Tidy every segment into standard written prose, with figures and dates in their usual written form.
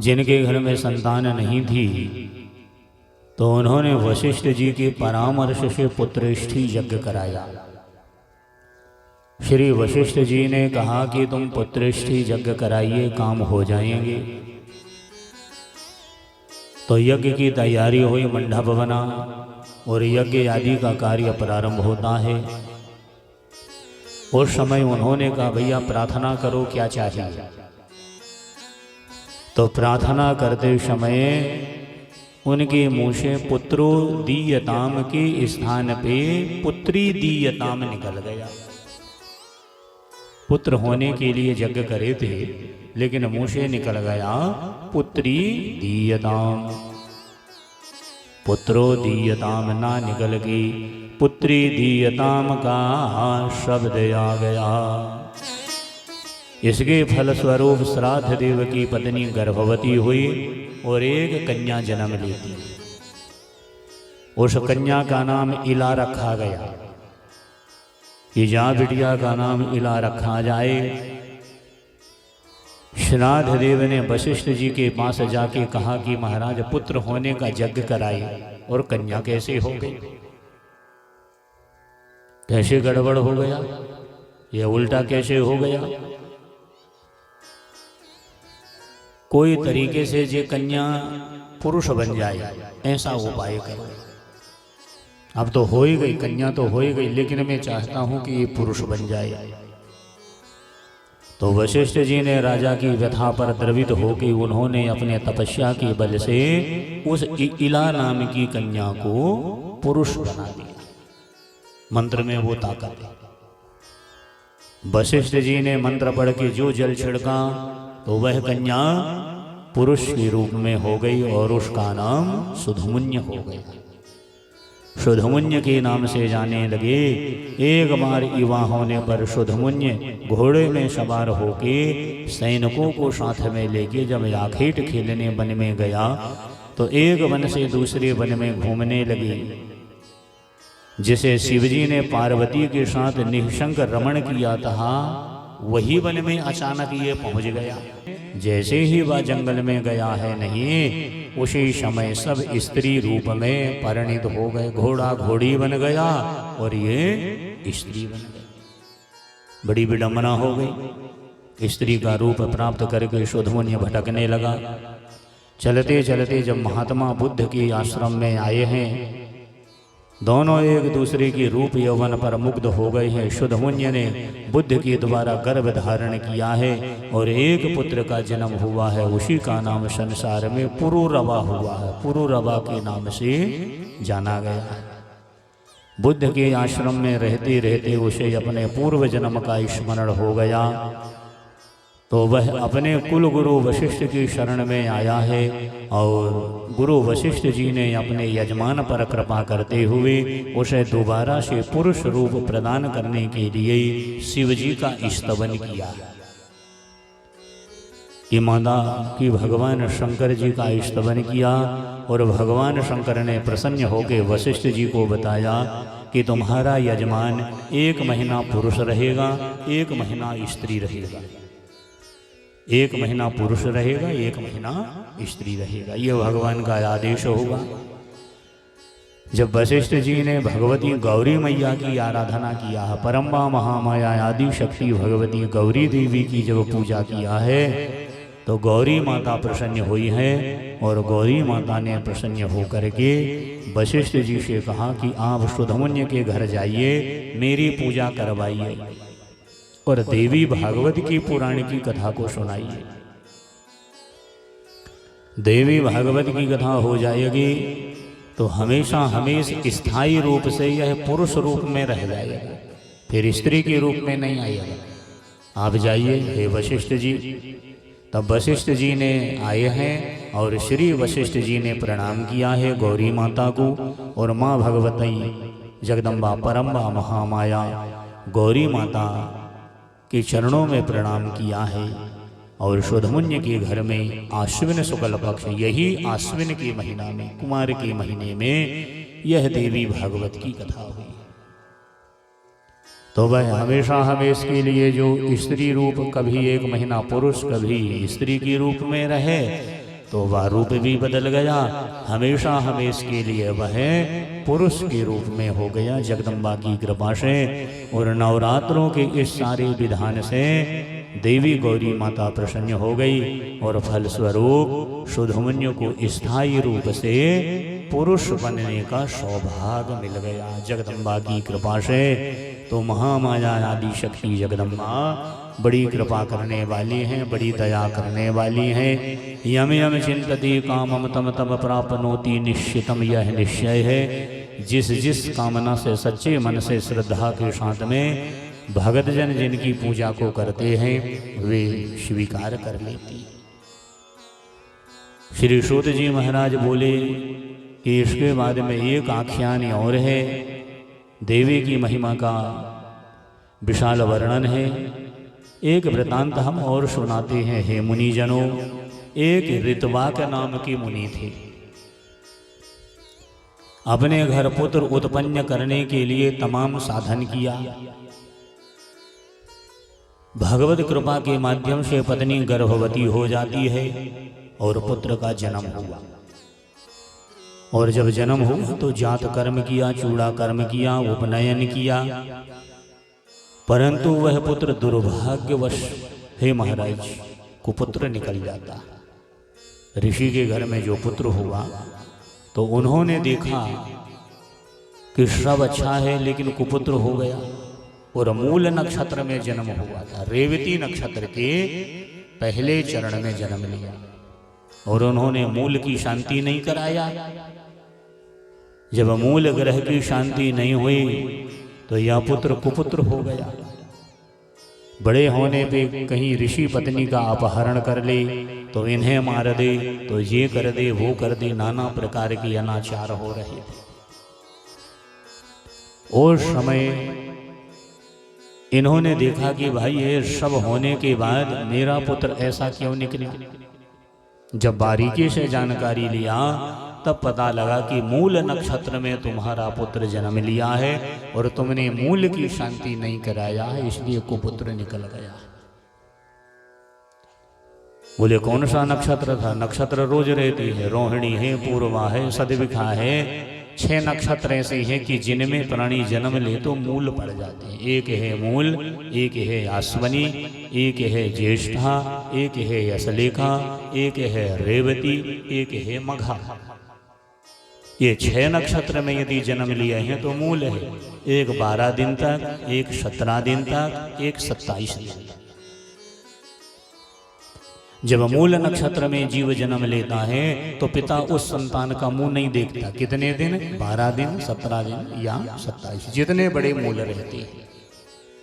जिनके घर में संतान नहीं थी तो उन्होंने वशिष्ठ जी के परामर्श से पुत्रेष्ठी यज्ञ कराया। श्री वशिष्ठ जी ने कहा कि तुम पुत्रेष्ठी यज्ञ कराइए, काम हो जाएंगे। तो यज्ञ की तैयारी हुई, मंडप बना और यज्ञ आदि का कार्य प्रारंभ होता है। उस समय उन्होंने कहा भैया प्रार्थना करो, क्या चाहिए। तो प्रार्थना करते समय उनके मुंह से पुत्रो दीयताम के स्थान पे पुत्री दीयताम निकल गया। पुत्र होने के लिए यज्ञ करे थे, लेकिन मुंह से निकल गया पुत्री दीयताम। पुत्रो दीयताम ना निकल गई, पुत्री दीयताम का शब्द आ गया। इसके फलस्वरूप श्राद्ध देव की पत्नी गर्भवती हुई और एक कन्या जन्म लेती। उस कन्या का नाम इला रखा गया कि जा बिटिया का नाम इला रखा जाए। श्राद्ध देव ने वशिष्ठ जी के पास जाके कहा कि महाराज पुत्र होने का यज्ञ कराए और कन्या कैसे हो गई, कैसे गड़बड़ हो गया, यह उल्टा कैसे हो गया। कोई तरीके से जे कन्या पुरुष बन जाए ऐसा उपाय करो। अब तो हो ही गई, कन्या तो हो ही गई, लेकिन मैं चाहता हूं कि ये पुरुष बन जाए। तो वशिष्ठ जी ने राजा की व्यथा पर द्रवित होकर उन्होंने अपने तपस्या के बल से उस इला नाम की कन्या को पुरुष बना दिया। मंत्र में वो ताकत है। वशिष्ठ जी ने मंत्र पढ़ के जो जल छिड़का तो वह कन्या पुरुष के रूप में हो गई और उसका नाम सुधमुन्य हो गया। सुधमुन्य के नाम से जाने लगे। एक बार युवा होने पर सुधमुन्य घोड़े में सवार होके सैनिकों को साथ में लेके जब आखेट खेलने वन में गया तो एक वन से दूसरे वन में घूमने लगे। जिसे शिवजी ने पार्वती के साथ निःशंक रमण किया था वही वन में अचानक ये पहुंच गया। जैसे ही वह जंगल में गया है नहीं, उसी समय सब स्त्री रूप में परिणित हो गए। घोड़ा घोड़ी बन गया और ये स्त्री बन गई। बड़ी विडंबना हो गई। स्त्री का रूप प्राप्त करके सुधमुन्य भटकने लगा। चलते चलते जब महात्मा बुद्ध के आश्रम में आए हैं, दोनों एक दूसरे के रूप यौवन पर मुग्ध हो गए हैं। सुधमुन्य ने बुद्ध के द्वारा गर्भ धारण किया है और एक पुत्र का जन्म हुआ है। उसी का नाम संसार में पुरुरवा हुआ है। पुरुरवा के नाम से जाना गया है। बुद्ध के आश्रम में रहते रहते उसे अपने पूर्व जन्म का स्मरण हो गया तो वह अपने कुल गुरु वशिष्ठ की शरण में आया है और गुरु वशिष्ठ जी ने अपने यजमान पर कृपा करते हुए उसे दोबारा से पुरुष रूप प्रदान करने के लिए शिव जी का स्तवन किया। मादा कि भगवान शंकर जी का स्तवन किया और भगवान शंकर ने प्रसन्न होकर वशिष्ठ जी को बताया कि तुम्हारा यजमान 1 महीना पुरुष रहेगा, 1 महीना स्त्री रहेगा। 1 महीना पुरुष रहेगा, 1 महीना स्त्री रहेगा। यह भगवान का आदेश होगा। जब वशिष्ठ जी ने भगवती गौरी मैया की आराधना किया है, परम्बा महामाया आदि शक्ति भगवती गौरी देवी की जब पूजा किया है तो गौरी माता प्रसन्न हुई है और गौरी माता ने प्रसन्न होकर के वशिष्ठ जी से कहा कि आप सुधमुन्य के घर जाइए, मेरी पूजा करवाइए और देवी भागवत की पुराण की कथा को सुनाइए। देवी भागवत की कथा हो जाएगी तो हमेशा हमेशा स्थायी रूप से यह पुरुष रूप में रह जाएगा, फिर स्त्री के रूप में नहीं आएगा। आप जाइए हे वशिष्ठ जी। तब वशिष्ठ जी ने आए हैं और श्री वशिष्ठ जी ने प्रणाम किया है गौरी माता को और माँ भगवती जगदम्बा परम्बा महामाया गौरी माता के चरणों में प्रणाम किया है। और सुधमुन्य के घर में आश्विन शुक्ल पक्ष, यही आश्विन के महीना में, कुमार के महीने में यह देवी भागवत की कथा हुई। तो वह हमेशा हमेशा के लिए जो स्त्री रूप, कभी 1 महीना पुरुष कभी स्त्री के रूप में रहे, तो वह रूप भी बदल गया, हमेशा हमेश के लिए वह पुरुष के रूप में हो गया जगदम्बा की कृपा से। और नवरात्रों के इस सारे विधान से देवी गौरी माता प्रसन्न हो गई और फलस्वरूप सुधमुन्य को स्थायी रूप से पुरुष बनने का सौभाग्य मिल गया जगदम्बा की कृपा से। तो महामाया आदि शक्ति जगदम्बा बड़ी कृपा करने वाली हैं, बड़ी दया करने वाली हैं। यम यम चिंतति कामम तम तम प्राप्नोति निश्चितम, यह निश्चय है जिस जिस कामना से सच्चे मन से श्रद्धा के साथ में भगत जन जिनकी पूजा को करते हैं वे स्वीकार कर लेती। श्री सूत जी महाराज बोले कि इसके बाद में एक आख्यान और है, देवी की महिमा का विशाल वर्णन है। एक वृतांत हम और सुनाते हैं, हे मुनिजनों। एक ऋतवाक नाम के मुनि थे। अपने घर पुत्र उत्पन्न करने के लिए तमाम साधन किया। भगवत कृपा के माध्यम से पत्नी गर्भवती हो जाती है और पुत्र का जन्म हुआ। और जब जन्म हुआ तो जात कर्म किया, चूड़ा कर्म किया, उपनयन किया, परंतु वह पुत्र दुर्भाग्यवश, हे महाराज, कुपुत्र निकल जाता। ऋषि के घर में जो पुत्र हुआ तो उन्होंने देखा कि सब अच्छा है लेकिन कुपुत्र हो गया। और मूल नक्षत्र में जन्म हुआ था, रेवती नक्षत्र के पहले चरण में जन्म लिया। और उन्होंने मूल की शांति नहीं कराया। जब मूल ग्रह की शांति नहीं हुई तो यह पुत्र कुपुत्र हो गया। बड़े होने पे कहीं ऋषि पत्नी का अपहरण कर ले तो इन्हें मार दे, तो ये कर दे, वो कर दे, नाना प्रकार के अनाचार हो रहे थे। उस समय इन्होंने देखा कि भाई ये सब होने के बाद मेरा पुत्र ऐसा क्यों निकला। जब बारीकी से जानकारी लिया तब पता लगा कि मूल नक्षत्र में तुम्हारा पुत्र जन्म लिया है और तुमने मूल की शांति नहीं कराया है, इसलिए कुपुत्र निकल गया। बोले कौन सा नक्षत्र था? नक्षत्र रोज रहती है, रोहिणी है, पूर्वा है, सदविखा है। 6 नक्षत्र ऐसे हैं कि जिनमें प्राणी जन्म ले तो मूल पड़ जाते हैं। एक है मूल, एक है अश्वनी, एक है ज्येष्ठा, एक है यशलेखा, एक है रेवती, एक है मघा। ये 6 नक्षत्र में यदि जन्म लिए हैं तो मूल है। एक 12 दिन तक, एक 17 दिन तक, एक 27 दिन तक। जब मूल नक्षत्र में जीव जन्म लेता है तो पिता उस संतान का मुंह नहीं देखता। कितने दिन? 12 दिन, 17 दिन या 27, जितने बड़े मूल रहते हैं।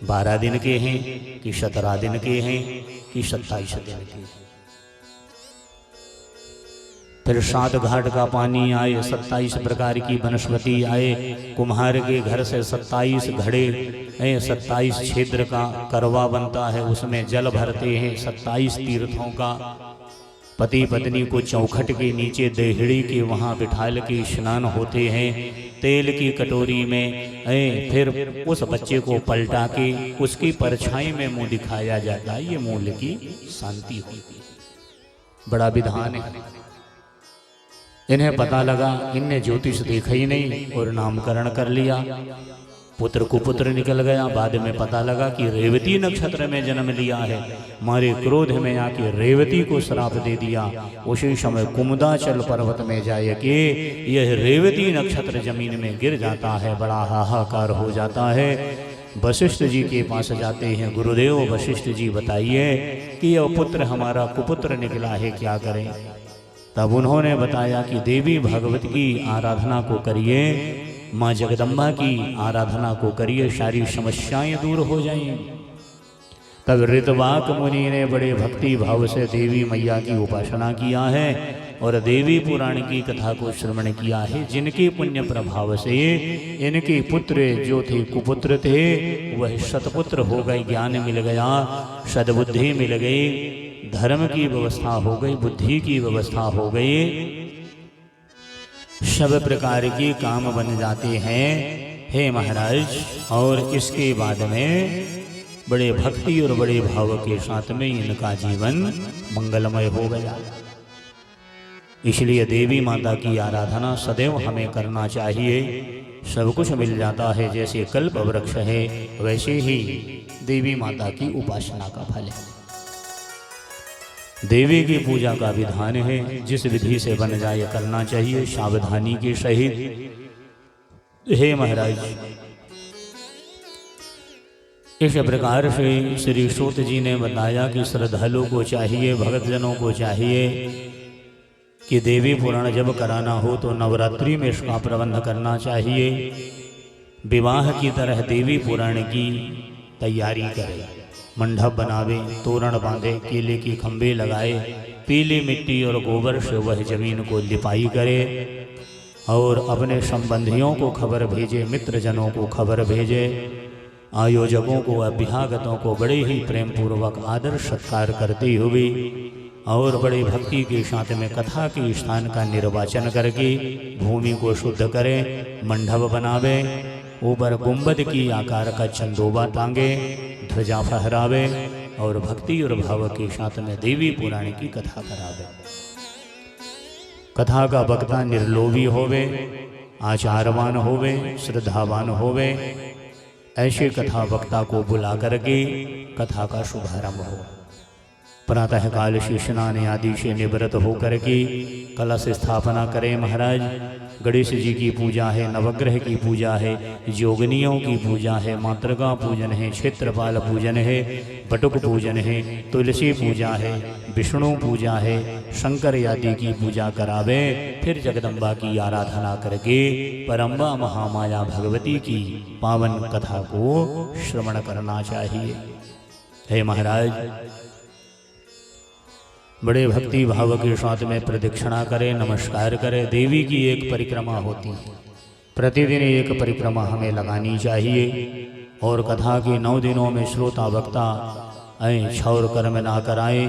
12 दिन के हैं कि 17 दिन के हैं कि 27 दिन के। फिर 7 घाट का पानी आए, 27 प्रकार की वनस्पति आए, कुम्हार के घर से 27 घड़े, 27 छिद्र का करवा बनता है, उसमें जल भरते हैं 27 तीर्थों का। पति पत्नी को चौखट के नीचे देहड़ी के वहाँ बिठाल के स्नान होते हैं तेल की कटोरी में। फिर उस बच्चे को पलटा के उसकी परछाई में मुंह दिखाया जाता है। ये मूल की शांति होती है। बड़ा विधान है। इन्हें पता लगा, इनने ज्योतिष देखा ही नहीं और नामकरण कर लिया। पुत्र कुपुत्र निकल गया। बाद में पता लगा कि रेवती नक्षत्र में जन्म लिया है। मारे क्रोध में आके रेवती को श्राप दे दिया। उसी समय कुमुदाचल पर्वत में जाए कि यह रेवती नक्षत्र जमीन में गिर जाता है। बड़ा हाहाकार हो जाता है। वशिष्ठ जी के पास जाते हैं। गुरुदेव वशिष्ठ जी बताइए कि यह पुत्र हमारा कुपुत्र निकला है, क्या करें? तब उन्होंने बताया कि देवी भगवत की आराधना को करिए, माँ जगदम्बा की आराधना को करिए, सारी समस्याएं दूर हो जाएंगी। तब ऋतवाक मुनि ने बड़े भक्ति भाव से देवी मैया की उपासना किया है और देवी पुराण की कथा को श्रवण किया है। जिनके पुण्य प्रभाव से इनके पुत्र जो थे कुपुत्र थे वह सतपुत्र हो गए, ज्ञान मिल गया, सद्बुद्धि मिल गई, धर्म की व्यवस्था हो गई, बुद्धि की व्यवस्था हो गई, सब प्रकार के काम बन जाते हैं, हे महाराज। और इसके बाद में बड़े भक्ति और बड़े भाव के साथ में इनका जीवन मंगलमय हो गया। इसलिए देवी माता की आराधना सदैव हमें करना चाहिए। सब कुछ मिल जाता है, जैसे कल्प वृक्ष है वैसे ही देवी माता की उपासना का फल है। देवी की पूजा का विधान है, जिस विधि से बन जाए करना चाहिए सावधानी के सहित। हे महाराज, इस प्रकार से श्री सूत जी ने बताया कि श्रद्धालु को चाहिए, भक्तजनों को चाहिए कि देवी पुराण जब कराना हो तो नवरात्रि में इसका प्रबंध करना चाहिए। विवाह की तरह देवी पुराण की तैयारी करे, मंडप बनावे, तोरण बांधे, केले की खंभे लगाए, पीली मिट्टी और गोबर से वह जमीन को लिपाई करे और अपने संबंधियों को खबर भेजे, मित्रजनों को खबर भेजे, आयोजकों को, अभ्यागतों को बड़े ही प्रेम पूर्वक आदर सत्कार करते हुए और बड़े भक्ति के साथ में कथा के स्थान का निर्वाचन करके भूमि को शुद्ध करे, मंडप बनावे, ऊपर गुंबद की आकार का चंदोबा टांगे, ध्वजा फहरावे और भक्ति और भाव के साथ में देवी पुराण की कथा करावे। कथा का वक्ता निर्लोभी होवे, आचारवान होवे, श्रद्धावान होवे। ऐसे कथा वक्ता को बुला करके कथा का शुभारंभ हो। प्रातः काल से स्नान आदि से निवृत्त होकर के कलश स्थापना करें। महाराज, गणेश जी की पूजा है, नवग्रह की पूजा है, योगिनियों की पूजा है, मातृका पूजन है, क्षेत्रपाल पूजन है, बटुक पूजन है, तुलसी पूजा है, विष्णु पूजा है, शंकर आदि की पूजा करावे। फिर जगदम्बा की आराधना करके परम्बा महामाया भगवती की पावन कथा को श्रवण करना चाहिए। हे महाराज, बड़े भक्ति भाव के साथ में प्रदक्षिणा करें, नमस्कार करें। देवी की एक परिक्रमा होती है, प्रतिदिन एक परिक्रमा हमें लगानी चाहिए और कथा के 9 दिनों में श्रोता वक्ता छौर कर्म ना कराए,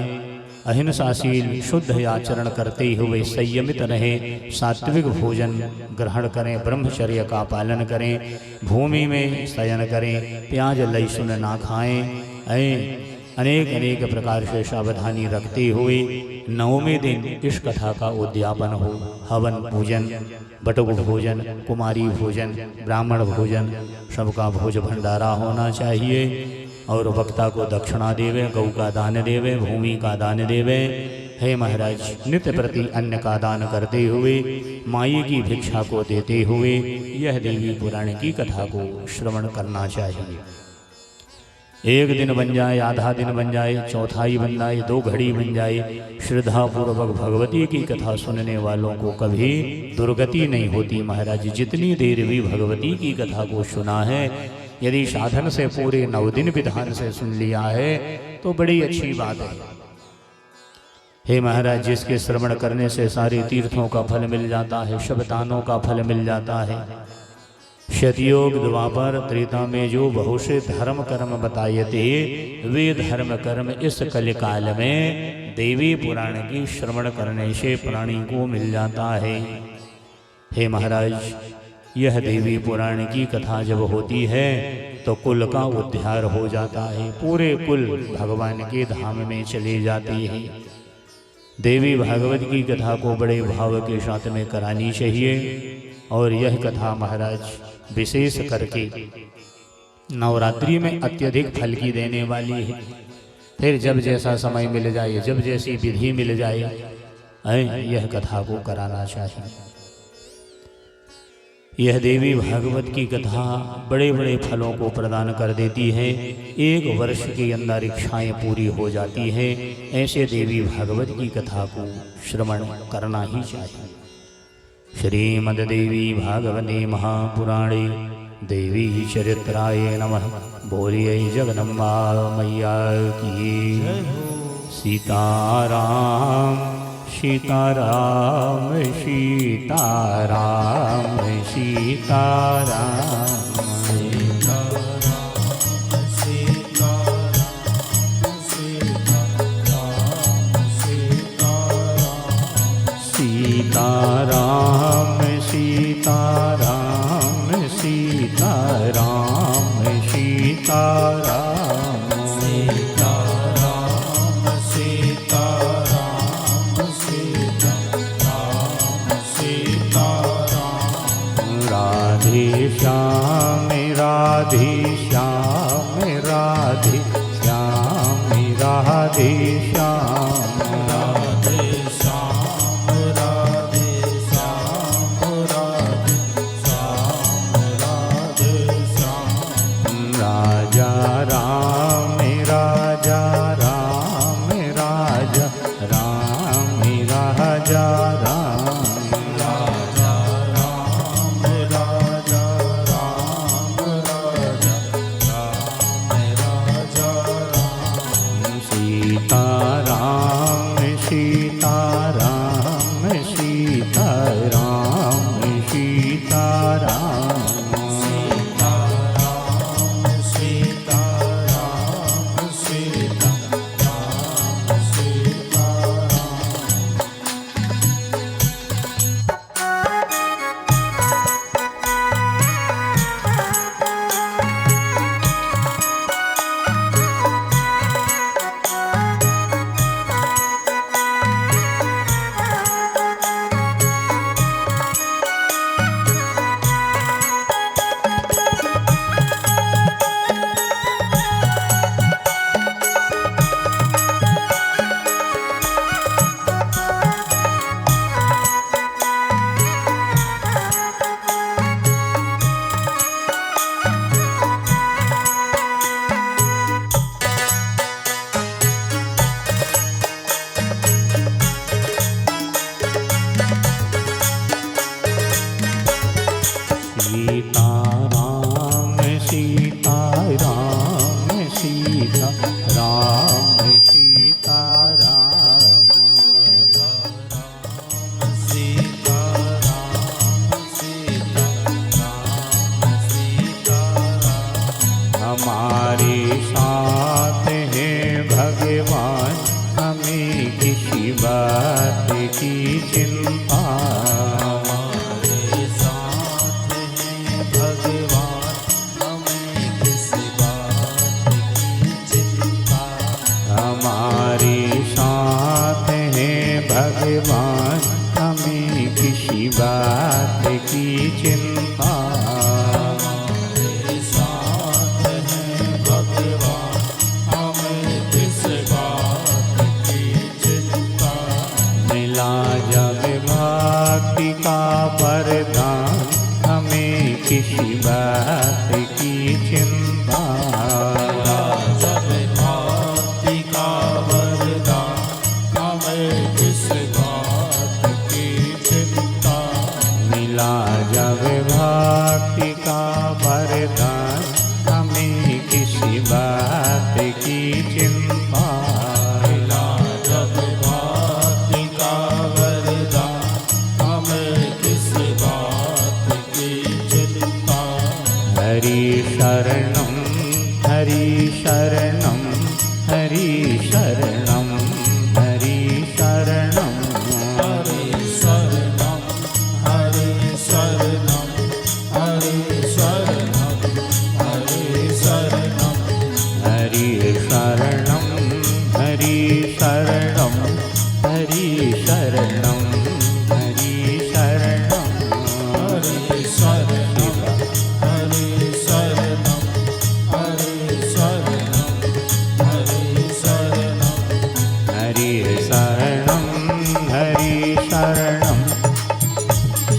अहिंसाशील शुद्ध आचरण करते हुए संयमित रहे, सात्विक भोजन ग्रहण करें, ब्रह्मचर्य का पालन करें, भूमि में शयन करें, प्याज लहसुन ना खाएं। अनेक अनेक प्रकार से सावधानी रखते हुए 9वें दिन इस कथा का उद्यापन हो। हवन पूजन, बटुक भोजन, कुमारी भोजन, ब्राह्मण भोजन, सबका भोज भंडारा होना चाहिए और वक्ता को दक्षिणा देवे, गौ का दान देवे, भूमि का दान देवे। हे महाराज, नित्य प्रति अन्न का दान करते हुए, माई की भिक्षा को देते हुए यह देवी पुराण की कथा को श्रवण करना चाहिए। 1 दिन बन जाए, आधा दिन बन जाए, चौथाई बन जाए, 2 घड़ी बन जाए, श्रद्धा पूर्वक भगवती की कथा सुनने वालों को कभी दुर्गति नहीं होती। महाराज, जितनी देर भी भगवती की कथा को सुना है, यदि साधन से पूरे 9 दिन विधान से सुन लिया है तो बड़ी अच्छी बात है। हे महाराज, जिसके श्रवण करने से सारे तीर्थों का फल मिल जाता है, शबदानों का फल मिल जाता है। सतयुग द्वापर त्रेता में जो बहुत से धर्म कर्म बताए थे, वे धर्म कर्म इस कलिकाल में देवी पुराण की श्रवण करने से प्राणी को मिल जाता है। हे महाराज, यह देवी पुराण की कथा जब होती है तो कुल का उद्धार हो जाता है, पूरे कुल भगवान के धाम में चले जाते हैं। देवी भागवत की कथा को बड़े भाव के साथ में करानी चाहिए और यह कथा महाराज विशेष करके नवरात्रि में अत्यधिक फल की देने वाली है। फिर जब जैसा समय मिल जाए, जब जैसी विधि मिल जाए, यह कथा को कराना चाहिए। यह देवी भागवत की कथा बड़े बड़े फलों को प्रदान कर देती है। 1 वर्ष के अंदर इच्छाएं पूरी हो जाती है। ऐसे देवी भागवत की कथा को श्रवण करना ही चाहिए। श्रीमद्देवी भागवते महापुराणे देवी चरित्राय नमः। बोलिए जगदम्बा मैया की। सीताराम सीताराम सीताराम सीताराम सीताराम सीताराम सीताराम सीताराम सीताराम सीताराम सीताराम राधे श्याम राधे श्याम राधे श्याम राधे श्याम राधे श्याम राजा राम राजा राम राजा राम राजा राम राजा राम राजा राम राजा राम राजा राम सीता राम सीता राम सीता राम सीता राम सीता राम सीता राम सीता राम सीता राम सीता राम सीता राम सीता राम सीता राम सीता राम सीता राम सीता राम हमारे साथ है भगवान हमें किसी बात की चिंता हमारे साथ हैं भगवान हमें किस बात की चिंता हमारे साथ है भगवान हमें किसी बात की चिंता हमारे साथ हैं भगवान हमें किस बात की चिंता मिला जब भक्ति का वरदान हमें किसी बात की चिंता जब भक्ति का वरदान हमें किस बात की चिंता मिला जब भक्ति का वरदान हमें किसी बात की चिंता मिला जब भक्ति का वरदान हमें किस बात की चिंता हरि शरणम हरि शरणम हरि शरणम हरि शरणम हरे शरणम हरे शरणम हरे शरणम हरे शरणम हरि शरणम हरि शरणम हरि शरणम हरि शरणम हरे शरणम हरे शरणम हरे शरणम हरे शरणम हरि शरणम हरि शरणम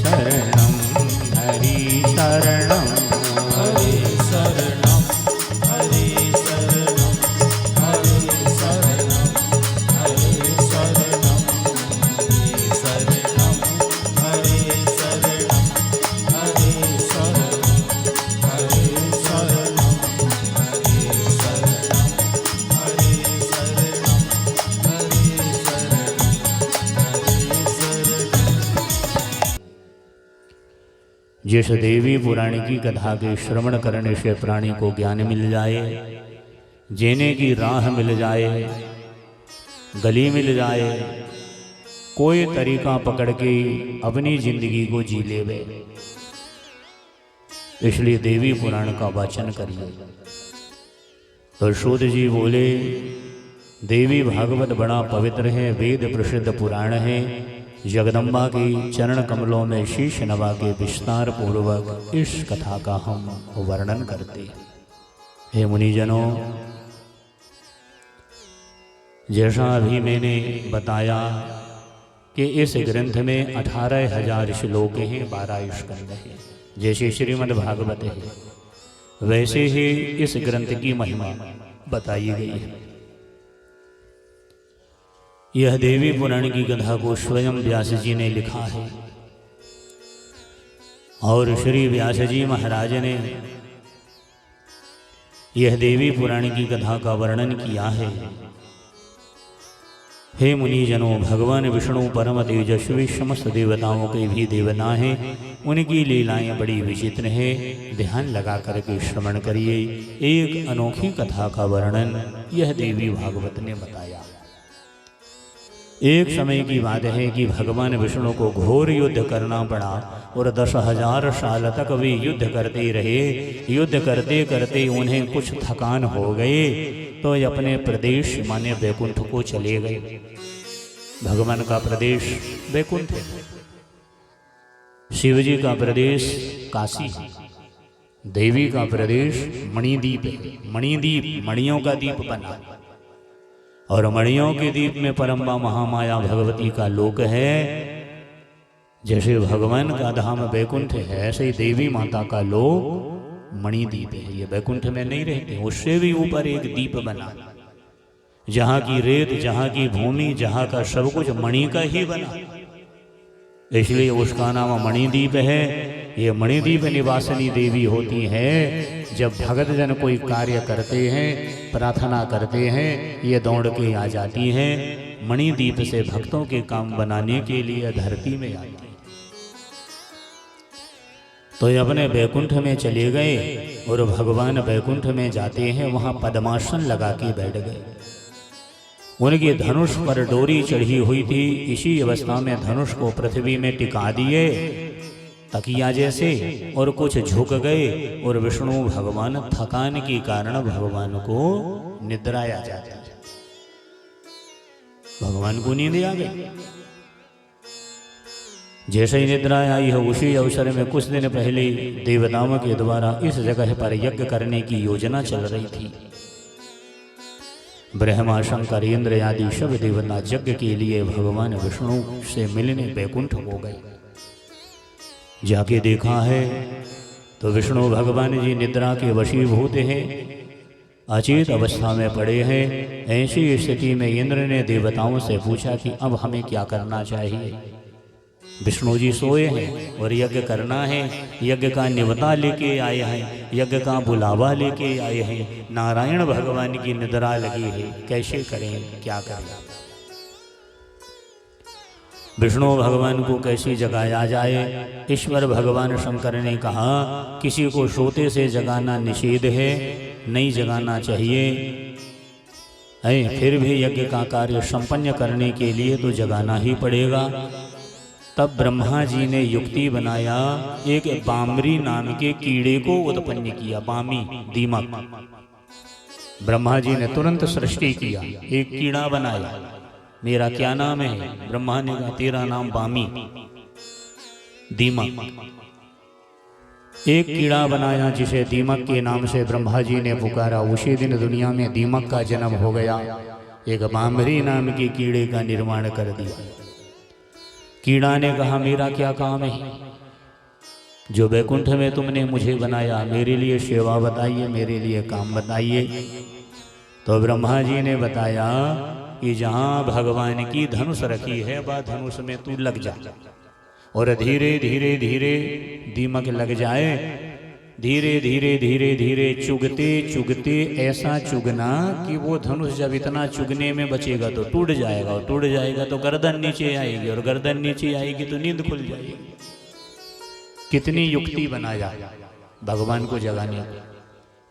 शरणम हरि शरणम हरे शरणम हरे शरणम हरे शरणम हरे शरणम हरे शरणम हरे शरणम हरे शरणम हरे शरणम हरे शरणम हरे शरणम हरे शरणम। जिस देवी पुराण की कथा के श्रवण करने से प्राणी को ज्ञान मिल जाए, जीने की राह मिल जाए, गली मिल जाए, कोई तरीका पकड़ के अपनी जिंदगी को जी लेवे, इसलिए देवी पुराण का वाचन करिए। तो सूत जी बोले, देवी भागवत बड़ा पवित्र है, वेद प्रसिद्ध पुराण है। जगदम्बा की चरण कमलों में शीश नवा के विस्तार पूर्वक इस कथा का हम वर्णन करते हैं। हे मुनिजनों, जैसा अभी मैंने बताया कि इस ग्रंथ में 18,000 श्लोक हैं, 12 स्कंद हैं। जैसे श्रीमद् भागवत है वैसे ही इस ग्रंथ की महिमा बताई गई है। यह देवी पुराण की कथा को स्वयं व्यास जी ने लिखा है और श्री व्यास जी महाराज ने यह देवी पुराण की कथा का वर्णन किया है। हे मुनिजनों, भगवान विष्णु परम तेजस्वी समस्त देवताओं के भी देवता हैं। उनकी लीलाएं बड़ी विचित्र हैं। ध्यान लगा करके श्रवण करिए। एक अनोखी कथा का वर्णन यह देवी भागवत ने बताया। एक समय की बात है कि भगवान विष्णु को घोर युद्ध करना पड़ा और 10,000 साल तक वे युद्ध करते रहे। युद्ध करते करते उन्हें कुछ थकान हो गए तो अपने प्रदेश माने बैकुंठ को चले गए। भगवान का प्रदेश बैकुंठ है, शिव जी का प्रदेश काशी है, देवी का प्रदेश मणिद्वीप है। मणिद्वीप मणियों का द्वीप बना और मणियों के द्वीप में परम्बा महामाया भगवती का लोक है। जैसे भगवान का धाम बैकुंठ है, ऐसे ही देवी माता का लोक मणिद्वीप है। ये बैकुंठ में नहीं रहते, उससे भी ऊपर एक द्वीप बना, जहाँ की रेत, जहाँ की भूमि, जहाँ का सब कुछ मणि का ही बना, इसलिए उसका नाम मणिद्वीप है। ये मणिद्वीप निवासिनी देवी होती है। जब भगत जन कोई कार्य करते हैं, प्रार्थना करते हैं, ये दौड़ के आ जाती हैं। मणिद्वीप से भक्तों के काम बनाने के लिए धरती में आती है। तो ये अपने बैकुंठ में चले गए और भगवान बैकुंठ में जाते हैं, वहाँ पद्मासन लगा के बैठ गए। उनके धनुष पर डोरी चढ़ी हुई थी। इसी अवस्था में धनुष को पृथ्वी में टिका दिए तकिया जैसे और कुछ झुक गए और विष्णु भगवान थकान के कारण भगवान को निद्रा आ जाती है। भगवान को नींद आ गई। जैसे ही निद्रा आई है उसी अवसर में कुछ दिन पहले देवताओं के द्वारा इस जगह पर यज्ञ करने की योजना चल रही थी। ब्रह्मा शंकर इंद्र आदि सब देवता यज्ञ के लिए भगवान विष्णु से मिलने बैकुंठ हो गए। जाके देखा है तो विष्णु भगवान जी निद्रा के वशीभूत हैं, अचेत अवस्था में पड़े हैं। ऐसी स्थिति में इंद्र ने देवताओं से पूछा कि अब हमें क्या करना चाहिए। विष्णु जी सोए हैं और यज्ञ करना है, यज्ञ का निवता लेके आए हैं, यज्ञ का बुलावा लेके आए हैं। नारायण भगवान की निद्रा लगी है, कैसे करें, क्या करें। विष्णु भगवान को कैसे जगाया जाए। ईश्वर भगवान शंकर ने कहा किसी को सोते से जगाना निषेध है, नहीं जगाना चाहिए। फिर भी यज्ञ का कार्य संपन्न करने के लिए तो जगाना ही पड़ेगा। तब ब्रह्मा जी ने युक्ति बनाया, एक बामरी नाम के कीड़े को उत्पन्न किया। बामी, दीमक। ब्रह्मा जी ने तुरंत सृष्टि किया, एक कीड़ा बनाया। मेरा क्या नाम है? ब्रह्मा ने कहा तेरा नाम बामी, दीमक। एक कीड़ा बनाया जिसे दीमक के नाम से ब्रह्मा जी ने पुकारा। उसी दिन दुनिया में दीमक का जन्म हो गया। एक बामरी नाम के कीड़े का निर्माण कर दिया। कीड़ा ने कहा मेरा क्या काम है, जो बैकुंठ में तुमने मुझे बनाया, मेरे लिए सेवा बताइए, मेरे लिए काम बताइए। तो ब्रह्मा जी ने बताया कि जहाँ भगवान की धनुष रखी है वह धनुष में तू लग जा और धीरे धीरे धीरे दीमक लग जाए। धीरे धीरे धीरे धीरे चुगते चुगते ऐसा चुगना कि वो धनुष जब इतना चुगने में बचेगा तो टूट जाएगा, और टूट जाएगा तो गर्दन नीचे आएगी, और गर्दन नीचे आएगी तो नींद खुल जाएगी। कितनी युक्ति बनाया भगवान को जगाने।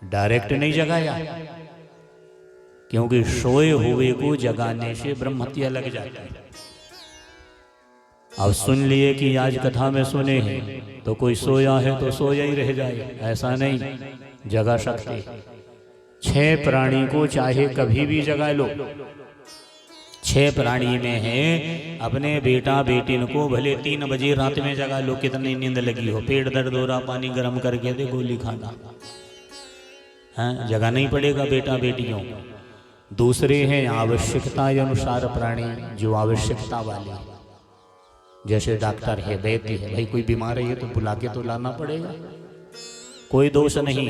डायरेक्ट नहीं जगाया, क्योंकि सोए हुए को जगाने से ब्रह्म हत्या लग जाती है। अब सुन लिए कि आज कथा में सुने हैं तो कोई सोया है तो सोया ही रह जाए, ऐसा नहीं, जगा सकते। 6 प्राणी को चाहे कभी भी जगा लो। 6 प्राणी में है अपने बेटा बेटिन को भले 3 बजे रात में जगा लो, कितनी नींद लगी हो, पेट दर्द हो रहा, पानी गर्म करके दे, गोली खाना, हाँ जगाना ही पड़ेगा बेटा बेटियों। दूसरे हैं आवश्यकता अनुसार प्राणी, जो आवश्यकता वाले, जैसे डॉक्टर है, वैद्य है, भाई कोई बीमार है तो बुला के तो लाना पड़ेगा, कोई दोष नहीं।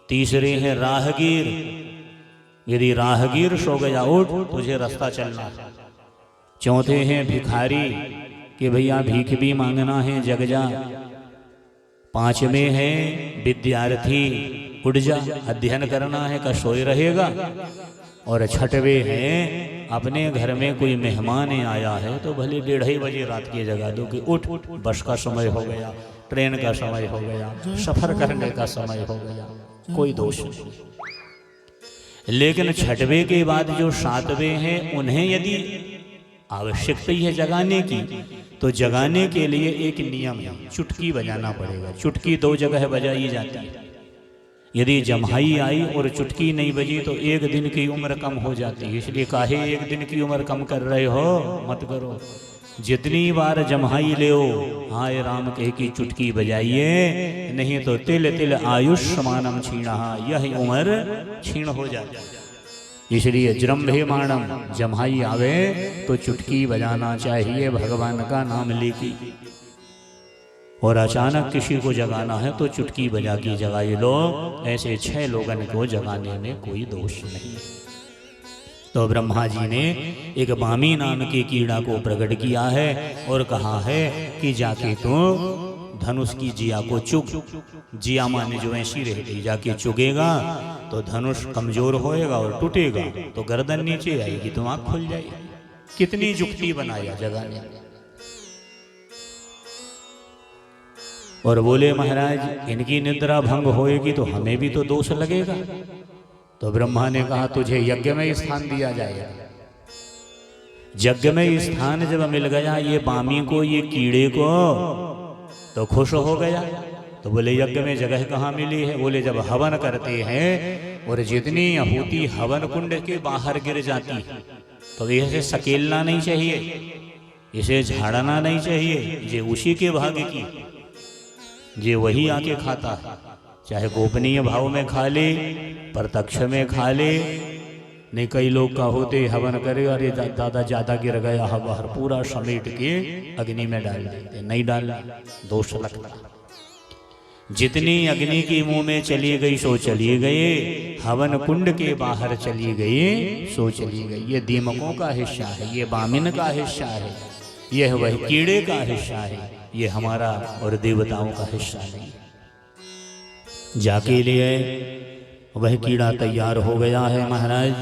तीसरे हैं राहगीर, यदि राहगीर सो गया उठ तुझे रास्ता चलना है। चौथे हैं भिखारी कि भैया भीख भी मांगना है, जग जा। पांचवें हैं विद्यार्थी, उठ जा अध्ययन करना है, का सोए रहेगा। और छठवें हैं अपने घर में कोई मेहमान आया है तो भले 1:30 बजे रात की जगा दो कि उठ बस का समय हो गया, ट्रेन का समय हो गया, सफर करने का समय हो गया, कोई दोष नहीं। लेकिन छठवें के बाद जो सातवें हैं उन्हें यदि आवश्यकता ही है जगाने की, तो जगाने के लिए एक नियम है, चुटकी बजाना पड़ेगा। चुटकी 2 जगह बजाई जाती है। यदि जम्हाई आई और चुटकी नहीं बजी तो 1 दिन की उम्र कम हो जाती है। इसलिए काहे 1 दिन की उम्र कम कर रहे हो, मत करो। जितनी बार जम्हाई ले हाय राम कह की चुटकी बजाइए, नहीं तो तिल तिल आयुष्मानम छीणा, यह उम्र छीण हो जाती है। इसलिए जृंभेमाणम, जम्हाई आवे तो चुटकी बजाना चाहिए, भगवान का नाम लेके। और अचानक किसी को जगाना है तो चुटकी बजा के जगाए लो। ऐसे 6 लोगन को जगाने में कोई दोष नहीं। तो ब्रह्मा जी ने एक बामी नाम के कीड़ा को प्रकट किया है और कहा है कि जाके तो धनुष की जिया को चुग। जिया माने जो ऐसी रहती, जाके चुगेगा तो धनुष कमजोर होएगा और टूटेगा, तो गर्दन नीचे आएगी तो आँख खुल जाएगी। कितनी जुक्ति बनाया जगाने। और बोले महाराज इनकी निद्रा भंग होएगी तो हमें भी तो दोष लगेगा। तो ब्रह्मा ने कहा तुझे यज्ञ में स्थान दिया जाएगा। यज्ञ में स्थान जब मिल गया ये बामी को, ये कीड़े को, तो खुश हो गया। तो बोले यज्ञ में जगह कहाँ मिली है? बोले जब हवन करते हैं और जितनी आहुति हवन कुंड के बाहर गिर जाती है तो इसे सकेलना नहीं चाहिए, इसे झाड़ना नहीं चाहिए। ये उसी के भाग्य की, ये वही आके खाता है, चाहे गोपनीय भाव में खा ले, प्रत्यक्ष में खा ले। नहीं कई लोग का होते हवन करे, अरे दादा ज्यादा गिर गया, बाहर पूरा समेट के अग्नि में डाल देते। नहीं डालना, दोष लगता। जितनी अग्नि की मुंह में चली गई सो चली गई, हवन कुंड के बाहर चली गई सो चली गई। ये दीमकों का हिस्सा है, ये बामिन का हिस्सा है, यह वह कीड़े का हिस्सा है, ये हमारा और देवताओं का हिस्सा नहीं। जाके लिए वह कीड़ा तैयार हो गया है महाराज,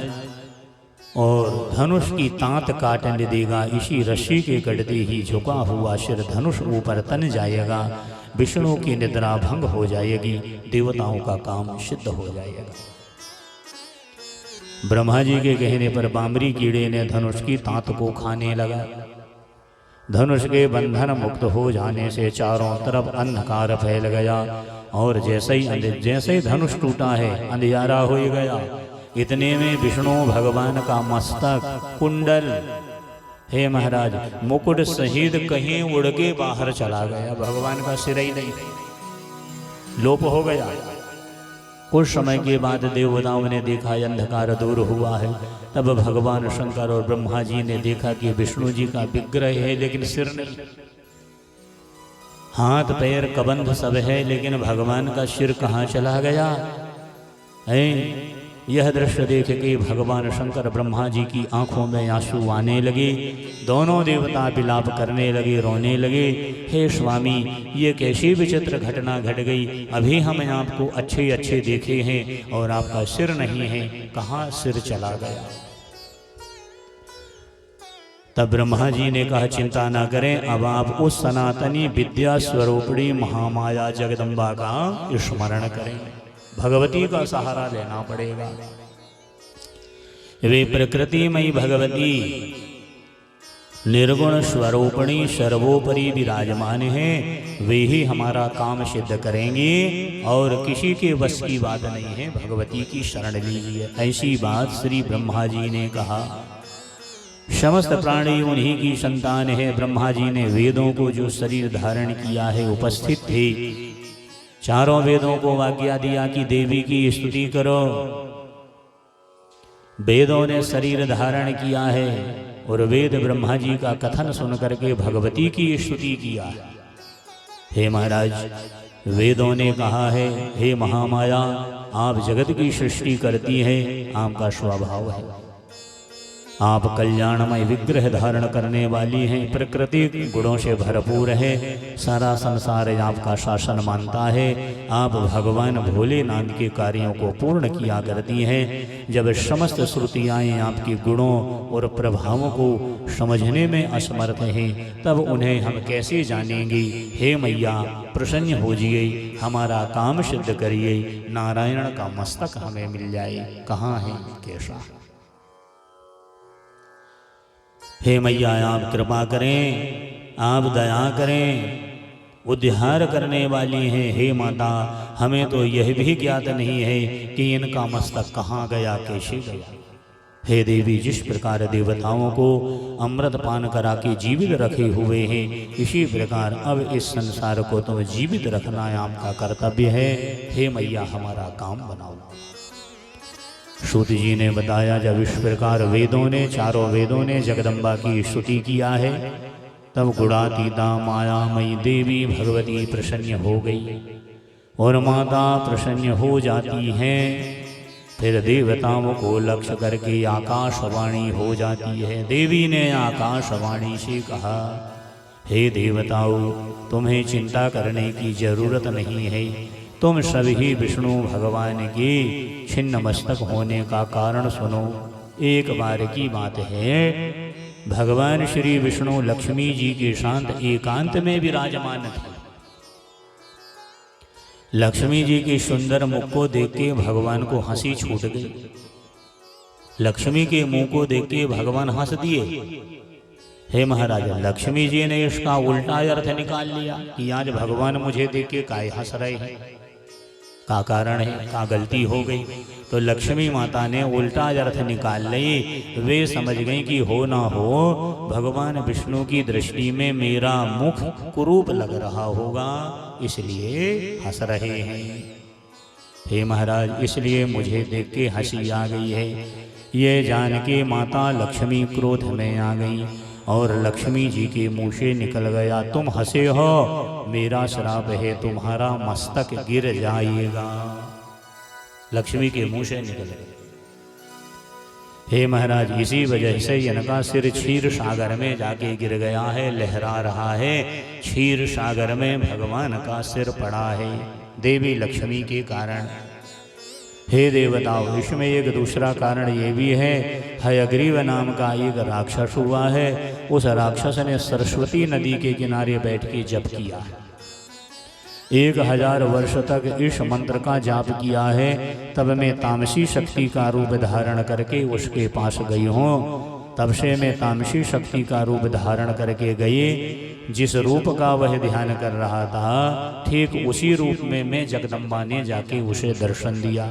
और धनुष की तांत काटने देगा। इसी रस्सी के कटते ही झुका हुआ सिर धनुष ऊपर तन जाएगा। विष्णु की निद्रा भंग हो जाएगी, देवताओं का काम सिद्ध हो जाएगा। ब्रह्मा जी के कहने पर बामरी कीड़े ने धनुष की तांत को खाने लगा। धनुष के बंधन मुक्त हो जाने से चारों तरफ अंधकार फैल गया, और जैसे ही धनुष टूटा है अंधियारा हो गया। इतने में विष्णु भगवान का मस्तक कुंडल, हे महाराज, मुकुट सहित कहीं उड़ के बाहर चला गया। भगवान का सिर ही नहीं, लोप हो गया। कुछ समय के बाद देवताओं ने देखा अंधकार दूर हुआ है। तब भगवान शंकर और ब्रह्मा जी ने देखा कि विष्णु जी का विग्रह है लेकिन सिर नहीं, हाथ पैर कबंध सब है, लेकिन भगवान का सिर कहाँ चला गया है? यह दृश्य देख के भगवान शंकर ब्रह्मा जी की आंखों में आंसू आने लगे। दोनों देवता विलाप करने लगे, रोने लगे। हे स्वामी, ये कैसी विचित्र घटना घट गई। अभी हम आपको अच्छे अच्छे देखे हैं और आपका सिर नहीं है, कहाँ सिर चला गया? तब ब्रह्मा जी ने कहा चिंता ना करें, अब आप उस सनातनी विद्या स्वरूपिणी महामाया जगदम्बा का स्मरण करें। भगवती का सहारा लेना पड़ेगा। वे प्रकृतिमयी भगवती निर्गुण स्वरूपिणी सर्वोपरि विराजमान हैं, वे ही हमारा काम सिद्ध करेंगे और किसी के बस की बात नहीं है। भगवती की शरण लीजिए। ऐसी बात श्री ब्रह्मा जी ने कहा। समस्त प्राणी उन्हीं की संतान है। ब्रह्मा जी ने वेदों को जो शरीर धारण किया है उपस्थित थे। चारों वेदों को आज्ञा दिया कि देवी की स्तुति करो। वेदों ने शरीर धारण किया है और वेद ब्रह्मा जी का कथन सुन करके भगवती की स्तुति किया है। हे महाराज, वेदों ने कहा है, हे महामाया, आप जगत की सृष्टि करती है, आपका स्वभाव है। आप कल्याणमय विग्रह धारण करने वाली हैं, प्रकृति गुणों से भरपूर है, सारा संसार आपका शासन मानता है। आप भगवान भोलेनाथ के कार्यों को पूर्ण किया करती हैं। जब समस्त श्रुतियाँ आपके गुणों और प्रभावों को समझने में असमर्थ हैं, तब उन्हें हम कैसे जानेंगे। हे मैया, प्रसन्न होजिए, हमारा काम सिद्ध करिए, नारायण का मस्तक हमें मिल जाए। कहाँ है, कैसा? हे मैया, आप कृपा करें, आप दया करें, उद्धार करने वाली हैं। हे माता, हमें तो यह भी ज्ञात नहीं है कि इनका मस्तक कहाँ गया, कैसे गया। हे देवी, जिस प्रकार देवताओं को अमृत पान करा के जीवित रखे हुए हैं, इसी प्रकार अब इस संसार को तो जीवित रखना आपका कर्तव्य है। हे मैया, हमारा काम बनाओ। सूत जी ने बताया, जब इस प्रकार वेदों ने, चारों वेदों ने जगदम्बा की स्तुति किया है, तब गुणातीता मायामयी देवी भगवती प्रसन्न हो गई और माता प्रसन्न हो जाती हैं। फिर देवताओं को लक्ष्य करके आकाशवाणी हो जाती है। देवी ने आकाशवाणी से कहा, हे देवताओं, तुम्हें चिंता करने की जरूरत नहीं है। तुम सभी विष्णु भगवान के छिन्न मस्तक होने का कारण सुनो। एक बार की बात है, भगवान श्री विष्णु लक्ष्मी जी के शांत एकांत में विराजमान थे। लक्ष्मी जी के सुंदर मुख को देख के भगवान को हंसी छूट गई। लक्ष्मी के मुंह को देख के भगवान हंस दिए। हे महाराज, लक्ष्मी जी ने इसका उल्टा अर्थ निकाल लिया कि आज भगवान मुझे देख के काहे हंस रहे हैं, का कारण है, का गलती हो गई। तो लक्ष्मी माता ने उल्टा अर्थ निकाल ली। वे समझ गई कि हो ना हो भगवान विष्णु की दृष्टि में मेरा मुख कुरूप लग रहा होगा, इसलिए हंस रहे हैं। हे महाराज, इसलिए मुझे देख के हंसी आ गई है। ये जान के माता लक्ष्मी क्रोध में आ गई और लक्ष्मी जी के मुंह से निकल गया, तुम हंसे हो, मेरा श्राप है, तुम्हारा मस्तक गिर जाएगा। लक्ष्मी के मुंह से निकल गया। हे महाराज, इसी वजह से इनका सिर क्षीर सागर में जाके गिर गया है, लहरा रहा है। क्षीर सागर में भगवान का सिर पड़ा है, देवी लक्ष्मी के कारण। हे देवताओं, इसमें एक दूसरा कारण ये भी है, हयग्रीव नाम का एक राक्षस हुआ है। उस राक्षस ने सरस्वती नदी के किनारे बैठ के जप किया है। 1000 वर्ष तक इस मंत्र का जाप किया है। तब मैं तामसी शक्ति का रूप धारण करके उसके पास गई हूँ। तब से मैं तामसी शक्ति का रूप धारण करके गई। जिस रूप का वह ध्यान कर रहा था, ठीक उसी रूप में मैं जगदम्बा ने जाके उसे दर्शन दिया।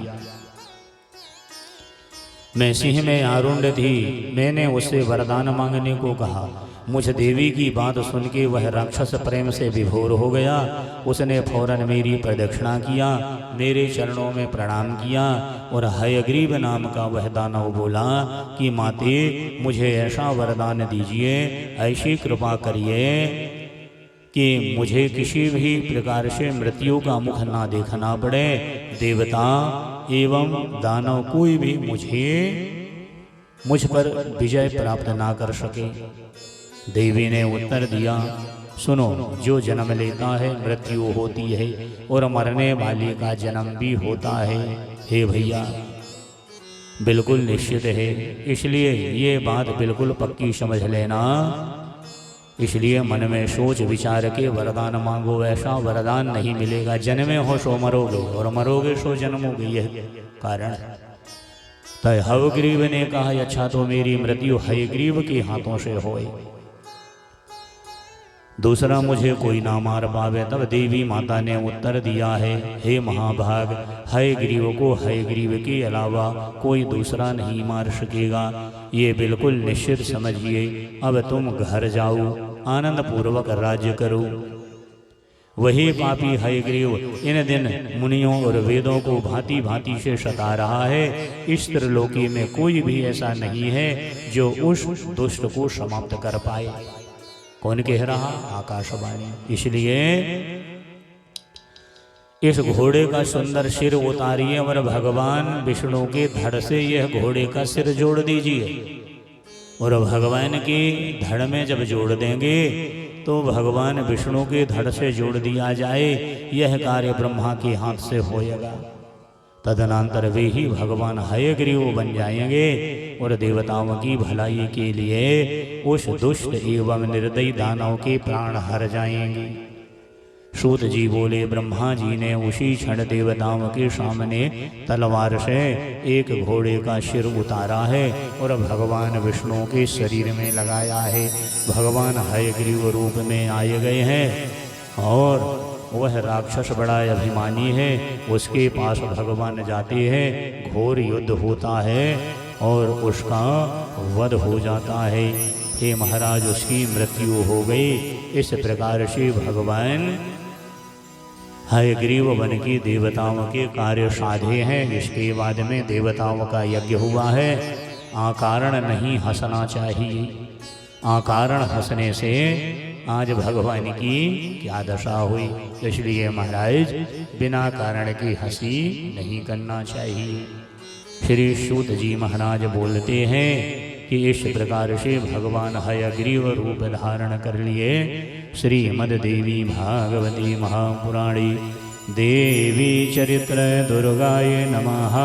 मैं सिंह में आरूढ़ थी। मैंने उससे वरदान मांगने को कहा। मुझ देवी की बात सुन के वह राक्षस प्रेम से विभोर हो गया। उसने फौरन मेरी प्रदक्षिणा किया, मेरे चरणों में प्रणाम किया और हयग्रीव नाम का वह दानव बोला कि माते, मुझे ऐसा वरदान दीजिए, ऐसी कृपा करिए कि मुझे किसी भी प्रकार से मृत्यु का मुख ना देखना पड़े। देवता एवं दानव कोई भी मुझ पर विजय प्राप्त ना कर सके। देवी ने उत्तर दिया, सुनो, जो जन्म लेता है मृत्यु होती है और मरने वाले का जन्म भी होता है। हे भैया, बिल्कुल निश्चित है, इसलिए ये बात बिल्कुल पक्की समझ लेना। इसलिए मन में सोच विचार के वरदान मांगो, ऐसा वरदान नहीं मिलेगा। जन्मे हो सो मरोगे और मरोगे सो जन्मोगे, यह कारण है। तय हयग्रीव ने कहा, अच्छा तो मेरी मृत्यु हयग्रीव के हाथों से होए, दूसरा मुझे कोई ना मार पावे। तब देवी माता ने उत्तर दिया है, हे महाभाग, हयग्रीव को हयग्रीव के अलावा कोई दूसरा नहीं मार सकेगा, ये बिल्कुल निश्चित समझिए। अब तुम घर जाओ, आनंद पूर्वक राज्य करो। वही पापी हयग्रीव इन दिन मुनियों और वेदों को भांति भांति से सता रहा है। इस त्रिलोकी में कोई भी ऐसा नहीं है जो उस दुष्ट को समाप्त कर पाए। कौन कह रहा? आकाशवाणी। इसलिए इस घोड़े का सुंदर सिर उतारिए और भगवान विष्णु के धड़ से यह घोड़े का सिर जोड़ दीजिए। और भगवान की धड़ में जब जोड़ देंगे तो भगवान विष्णु के धड़ से जोड़ दिया जाए, यह कार्य ब्रह्मा के हाथ से होएगा। तदनंतर वे ही भगवान हयग्रीव बन जाएंगे और देवताओं की भलाई के लिए उस दुष्ट एवं निर्दयी दानव के प्राण हर जाएंगे। सूत जी बोले, ब्रह्मा जी ने उसी क्षण देवताओं के सामने तलवार से एक घोड़े का सिर उतारा है और भगवान विष्णु के शरीर में लगाया है। भगवान हयग्रीव रूप में आए गए हैं और वह राक्षस बड़ा अभिमानी है। उसके पास भगवान जाते हैं, घोर युद्ध होता है और उसका वध हो जाता है। हे महाराज, उसकी मृत्यु हो गई। इस प्रकार से भगवान हयग्रीव बन के देवताओं के कार्य साधे हैं। इसके बाद में देवताओं का यज्ञ हुआ है। अकारण नहीं हंसना चाहिए। अकारण हंसने से आज भगवान की क्या दशा हुई। इसलिए महाराज बिना कारण की हंसी नहीं करना चाहिए। श्री सूत जी महाराज बोलते हैं कि इस प्रकार से भगवान हयग्रीव रूप धारण कर लिए। श्रीमद देवी भागवती महापुराणी देवी चरित्र दुर्गाय नमः।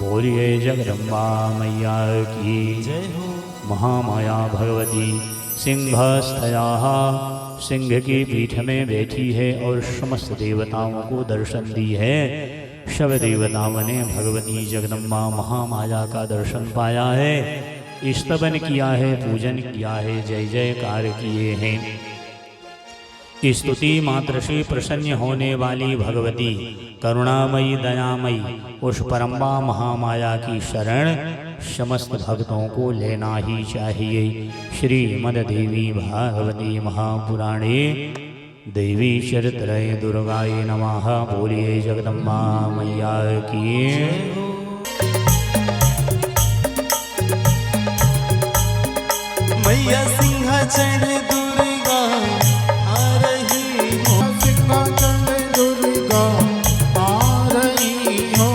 बोलिए जगदम्बा मैया की जय हो। महामाया भगवती सिंहस्थया सिंह की पीठ में बैठी है और समस्त देवताओं को दर्शन दी है। सब देवताओं ने भगवती जगदम्बा महामाया का दर्शन पाया है, स्तवन किया है, पूजन किया है, जय जयकार किए हैं। स्तुति मात्र से प्रसन्न होने वाली भगवती करुणामयी दयामयी उस परम्बा महामाया की शरण समस्त भक्तों को लेना ही चाहिए। श्रीमद देवी भागवती महापुराणे देवी चरित्र दुर्गाय नमः। बोलिए जगदम्बा मैया की। मैया सिंहासन दुर्गा आ रही हो। सिंहासन दुर्गा आ रही हो।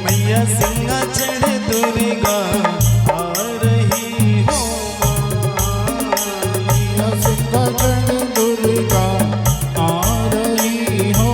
मैया सिंहासन दुर्गा आ रही हो। मैया सिंहासन दुर्गा आ रही हो।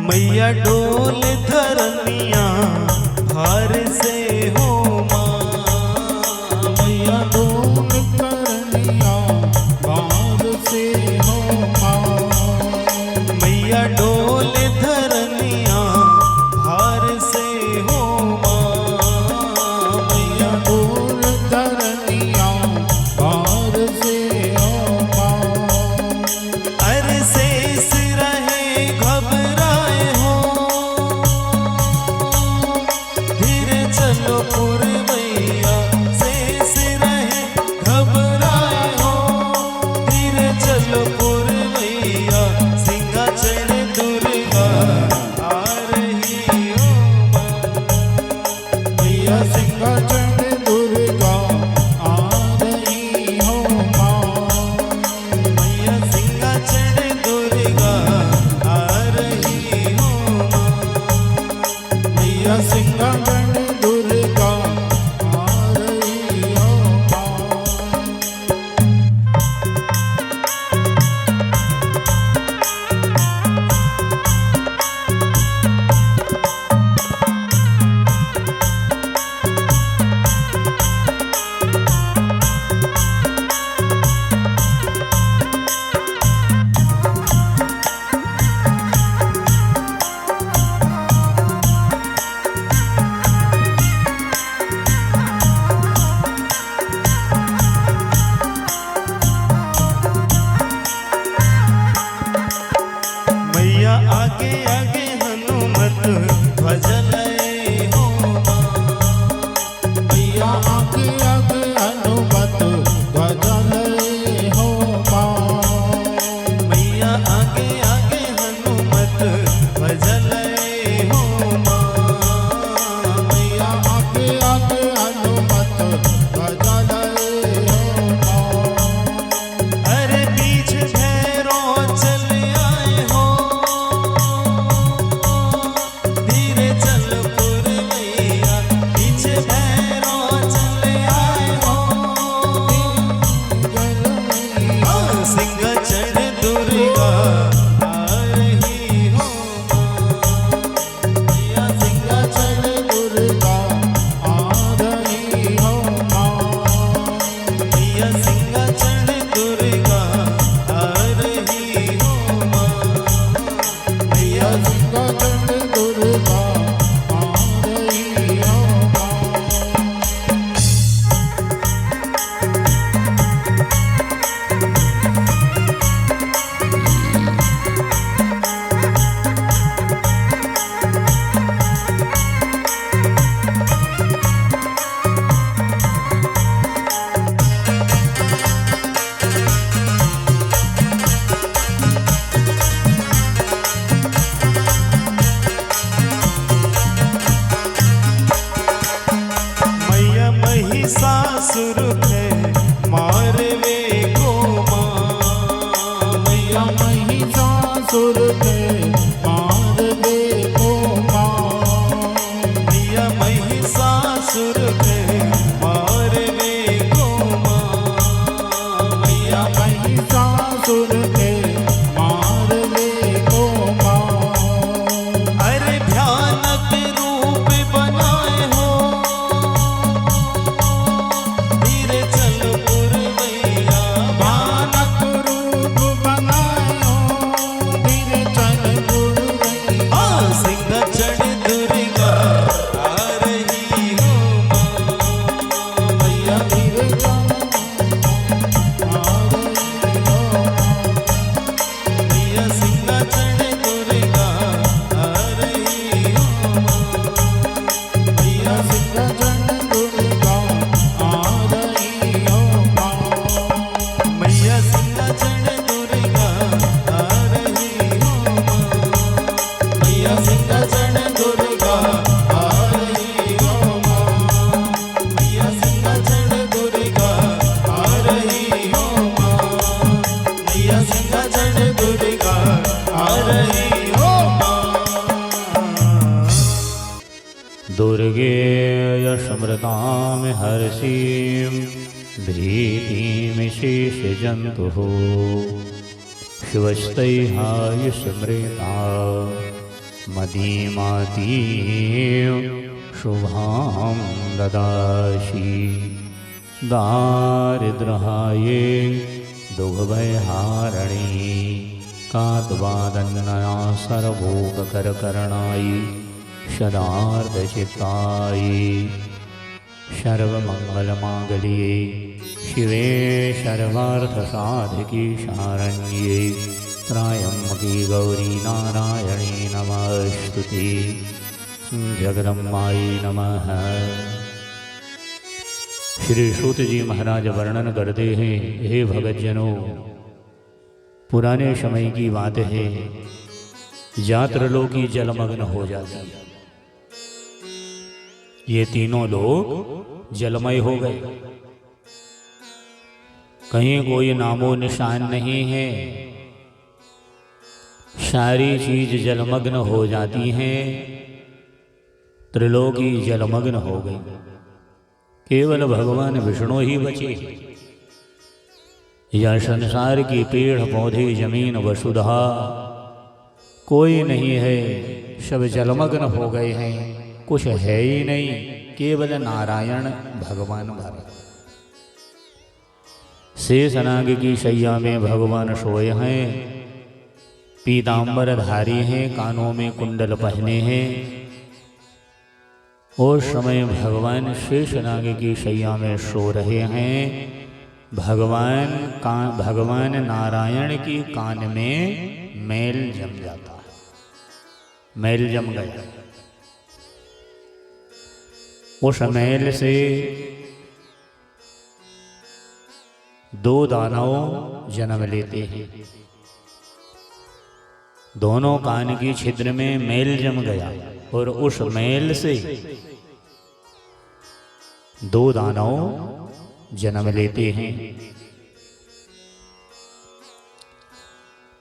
मैया डोल धरनिया भार से हो माँ। मैया डोल धरनिया भार से हो माँ। मैया डोल धरनिया भार से हो माँ। मैया डोल धरनिया भार से हो माँ। अरे शेष रहे घबराए हो। धीरे चलो पुरवैया शेष रहे घबराए हो। धीरे चलो पुरवैया सिंहासन दुर्गा आ रही हो। मैया सिंहासन दुर्गा आ रही हो। मैया सिंहासन दुर्गा आ रही हो। मैया सिंहासन दुर्गा मैया सिंहासन दुर्गा आ रही हो माँ, मैया सिंहासन दुर्गा आ रही हो माँ, मैया सिंहासन दुर्गा आ रही हो माँ। दुर्गे यशमृतां हर्षीं भीतिं शेषजन्तुः शिवस्तैहायुष्मृता मदीमातीं शुभां ददासि दारिद्र्याय दुःखभयहारिणी कात्वादन्नया सर्वभोगकरकरणाय सदार्धचित्ताय सर्वमङ्गलमाङ्गल्ये शिवे सर्वार्थसाधके शरण्ये त्र्यम्बके गौरी नारायणी नमस्तुते जगदम्बायै नमः। श्री सूत जी महाराज वर्णन करते हैं, हे भगतजनों, पुराने समय की बात है, जात्रलोकी जलमग्न हो जाती है। ये तीनों लोग जलमय हो गए, कहीं कोई नामो निशान नहीं है, सारी चीज जलमग्न हो जाती हैं, त्रिलोकी जलमग्न हो गई, केवल भगवान विष्णु ही बचे। यह संसार की पेड़ पौधे जमीन वसुधा कोई नहीं है, सब जलमग्न हो गए हैं, कुछ है ही नहीं, केवल नारायण भगवान भर। शेषनाग की शैया में भगवान सोए हैं, पीतांबर धारी हैं, कानों में कुंडल पहने हैं। उस समय भगवान शेषनाग की शैया में सो रहे हैं। भगवान नारायण की कान में मैल जम जाता है, मैल जम गया। उस मैल से दो दानव जन्म लेते हैं। दोनों कान की छिद्र में मैल जम गया और उस मैल से दो दानव जन्म लेते हैं।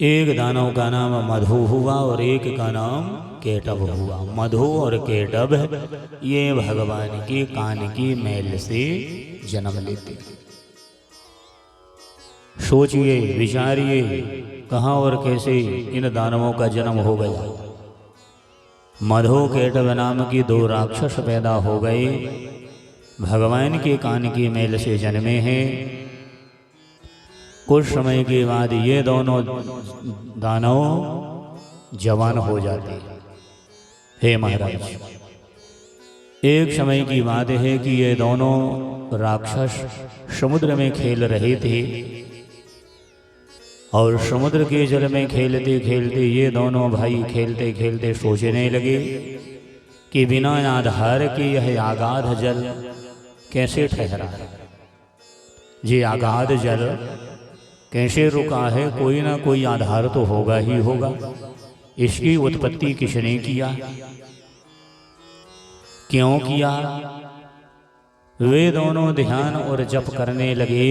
एक दानव का नाम मधु हुआ और एक का नाम केटभ हुआ। मधु और केटभ ये भगवान के कान की मैल से जन्म लेते हैं। सोचिए, विचारिए, कहाँ और कैसे इन दानवों का जन्म हो गया। मधु केटभ नाम की दो राक्षस पैदा हो गए, भगवान के कान की मैल से जन्मे हैं। कुछ समय के बाद ये दोनों दानव जवान हो जाते। हे महाराज, एक समय की बात है कि ये दोनों राक्षस समुद्र में खेल रहे थे और समुद्र के जल में खेलते खेलते ये दोनों भाई खेलते खेलते सोचने लगे कि बिना आधार के यह अगाध जल कैसे ठहरा, ये अगाध जल कैसे रुका है, कोई ना कोई आधार तो होगा ही होगा। इसकी उत्पत्ति किसने किया, क्यों किया? वे दोनों ध्यान और जप करने लगे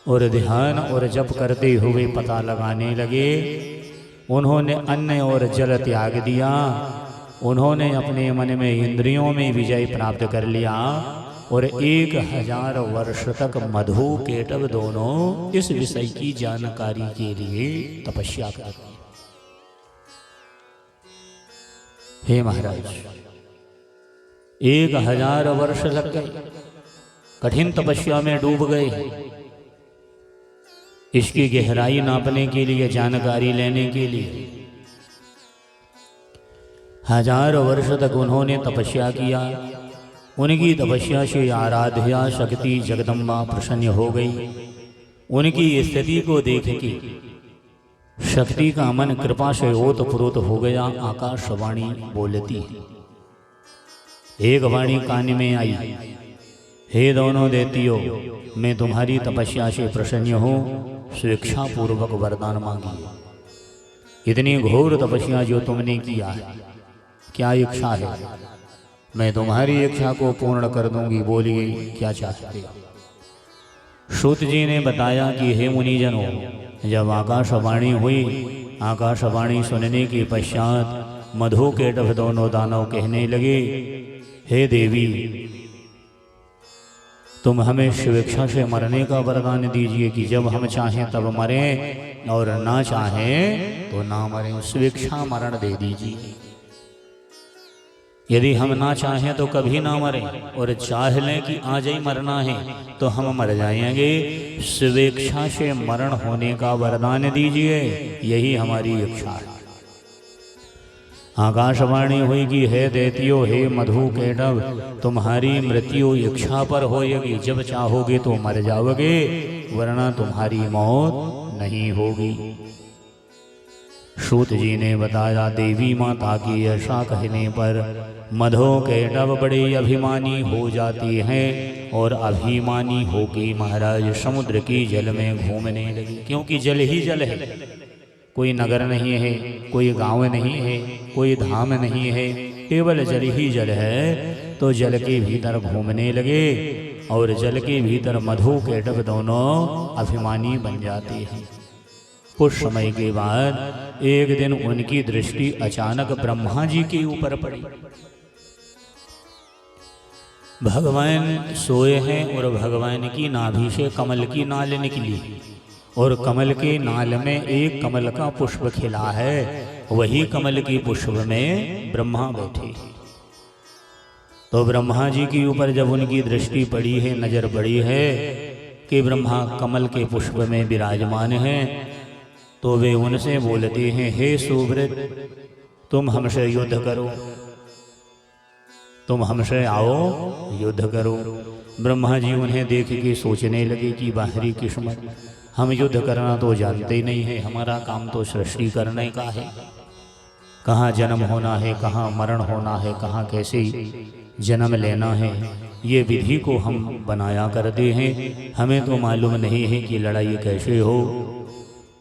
और ध्यान और जप करते हुए पता लगाने लगे। उन्होंने अन्न और जल त्याग दिया, उन्होंने अपने मन में इंद्रियों में विजय प्राप्त कर लिया और 1000 वर्ष तक मधु केटभ दोनों इस विषय की जानकारी के लिए तपस्या करते। हे महाराज, 1000 वर्ष लग गए, कठिन तपस्या में डूब गए। इसकी गहराई नापने के लिए, जानकारी लेने के लिए 1000 वर्ष तक उन्होंने तपस्या किया। उनकी तपस्या से आराध्या शक्ति जगदम्बा प्रसन्न हो गई। उनकी स्थिति को देख के शक्ति का मन कृपा से ओतप्रोत हो गया। आकाशवाणी बोलती है, एक वाणी कान में आई, हे दोनों देतियों, मैं तुम्हारी तपस्या से प्रसन्न हूँ, स्वेच्छा पूर्वक वरदान मांगिए। इतनी घोर तपस्या जो तुमने किया है, क्या इच्छा है? मैं तुम्हारी इच्छा को पूर्ण कर दूंगी, बोलिए क्या चाहते हो? सूत जी ने बताया कि हे मुनिजनों, जब आकाशवाणी हुई, आकाशवाणी सुनने के पश्चात मधु के दोनों दानव कहने लगे, हे देवी, तुम हमें स्वेच्छा से मरने का वरदान दीजिए कि जब हम चाहें तब मरें और ना चाहें तो ना मरें। स्वेच्छा मरण दे दीजिए। यदि हम ना चाहें तो कभी ना मरें, और चाह लें कि आज ही मरना है तो हम मर जाएंगे। स्वेच्छा से मरण होने का वरदान दीजिए, यही हमारी इच्छा है। आकाशवाणी हुई कि हे दैत्यो, हे मधु केटव, तुम्हारी मृत्यु इच्छा पर होएगी। जब चाहोगे तो मर जाओगे, वरना तुम्हारी मौत नहीं होगी। सूत जी ने बताया, देवी माता की ऐसा कहने पर मधु केटव बड़े अभिमानी हो जाती हैं और अभिमानी होकर महाराज समुद्र की जल में घूमने लगी। क्योंकि जल ही जल है, कोई नगर नहीं है, कोई गांव नहीं है, कोई धाम नहीं है, केवल जल ही जल है। तो जल के भीतर घूमने लगे और जल के भीतर मधु केटव दोनों अभिमानी बन जाते हैं। कुछ समय के बाद एक दिन उनकी दृष्टि अचानक ब्रह्मा जी के ऊपर पड़ी। भगवान सोए हैं और भगवान की नाभि से कमल की नाल निकली और कमल के नाल में एक कमल का पुष्प खिला है। वही कमल की पुष्प में ब्रह्मा बैठे। तो ब्रह्मा जी के ऊपर जब उनकी दृष्टि पड़ी है, नजर पड़ी है कि ब्रह्मा कमल के पुष्प में विराजमान हैं, तो वे उनसे बोलते हैं, हे सुव्रत, तुम हमसे युद्ध करो, तुम हमसे आओ, युद्ध करो। ब्रह्मा जी उन्हें देख के सोचने लगे कि बाहरी किस्मत, हम युद्ध करना तो जानते ही नहीं है, हमारा काम तो सृष्टि करने का है। कहाँ जन्म होना है, कहाँ मरण होना है, कहाँ कैसे जन्म लेना है, ये विधि को हम बनाया करते हैं। हमें तो मालूम नहीं है कि लड़ाई कैसे हो।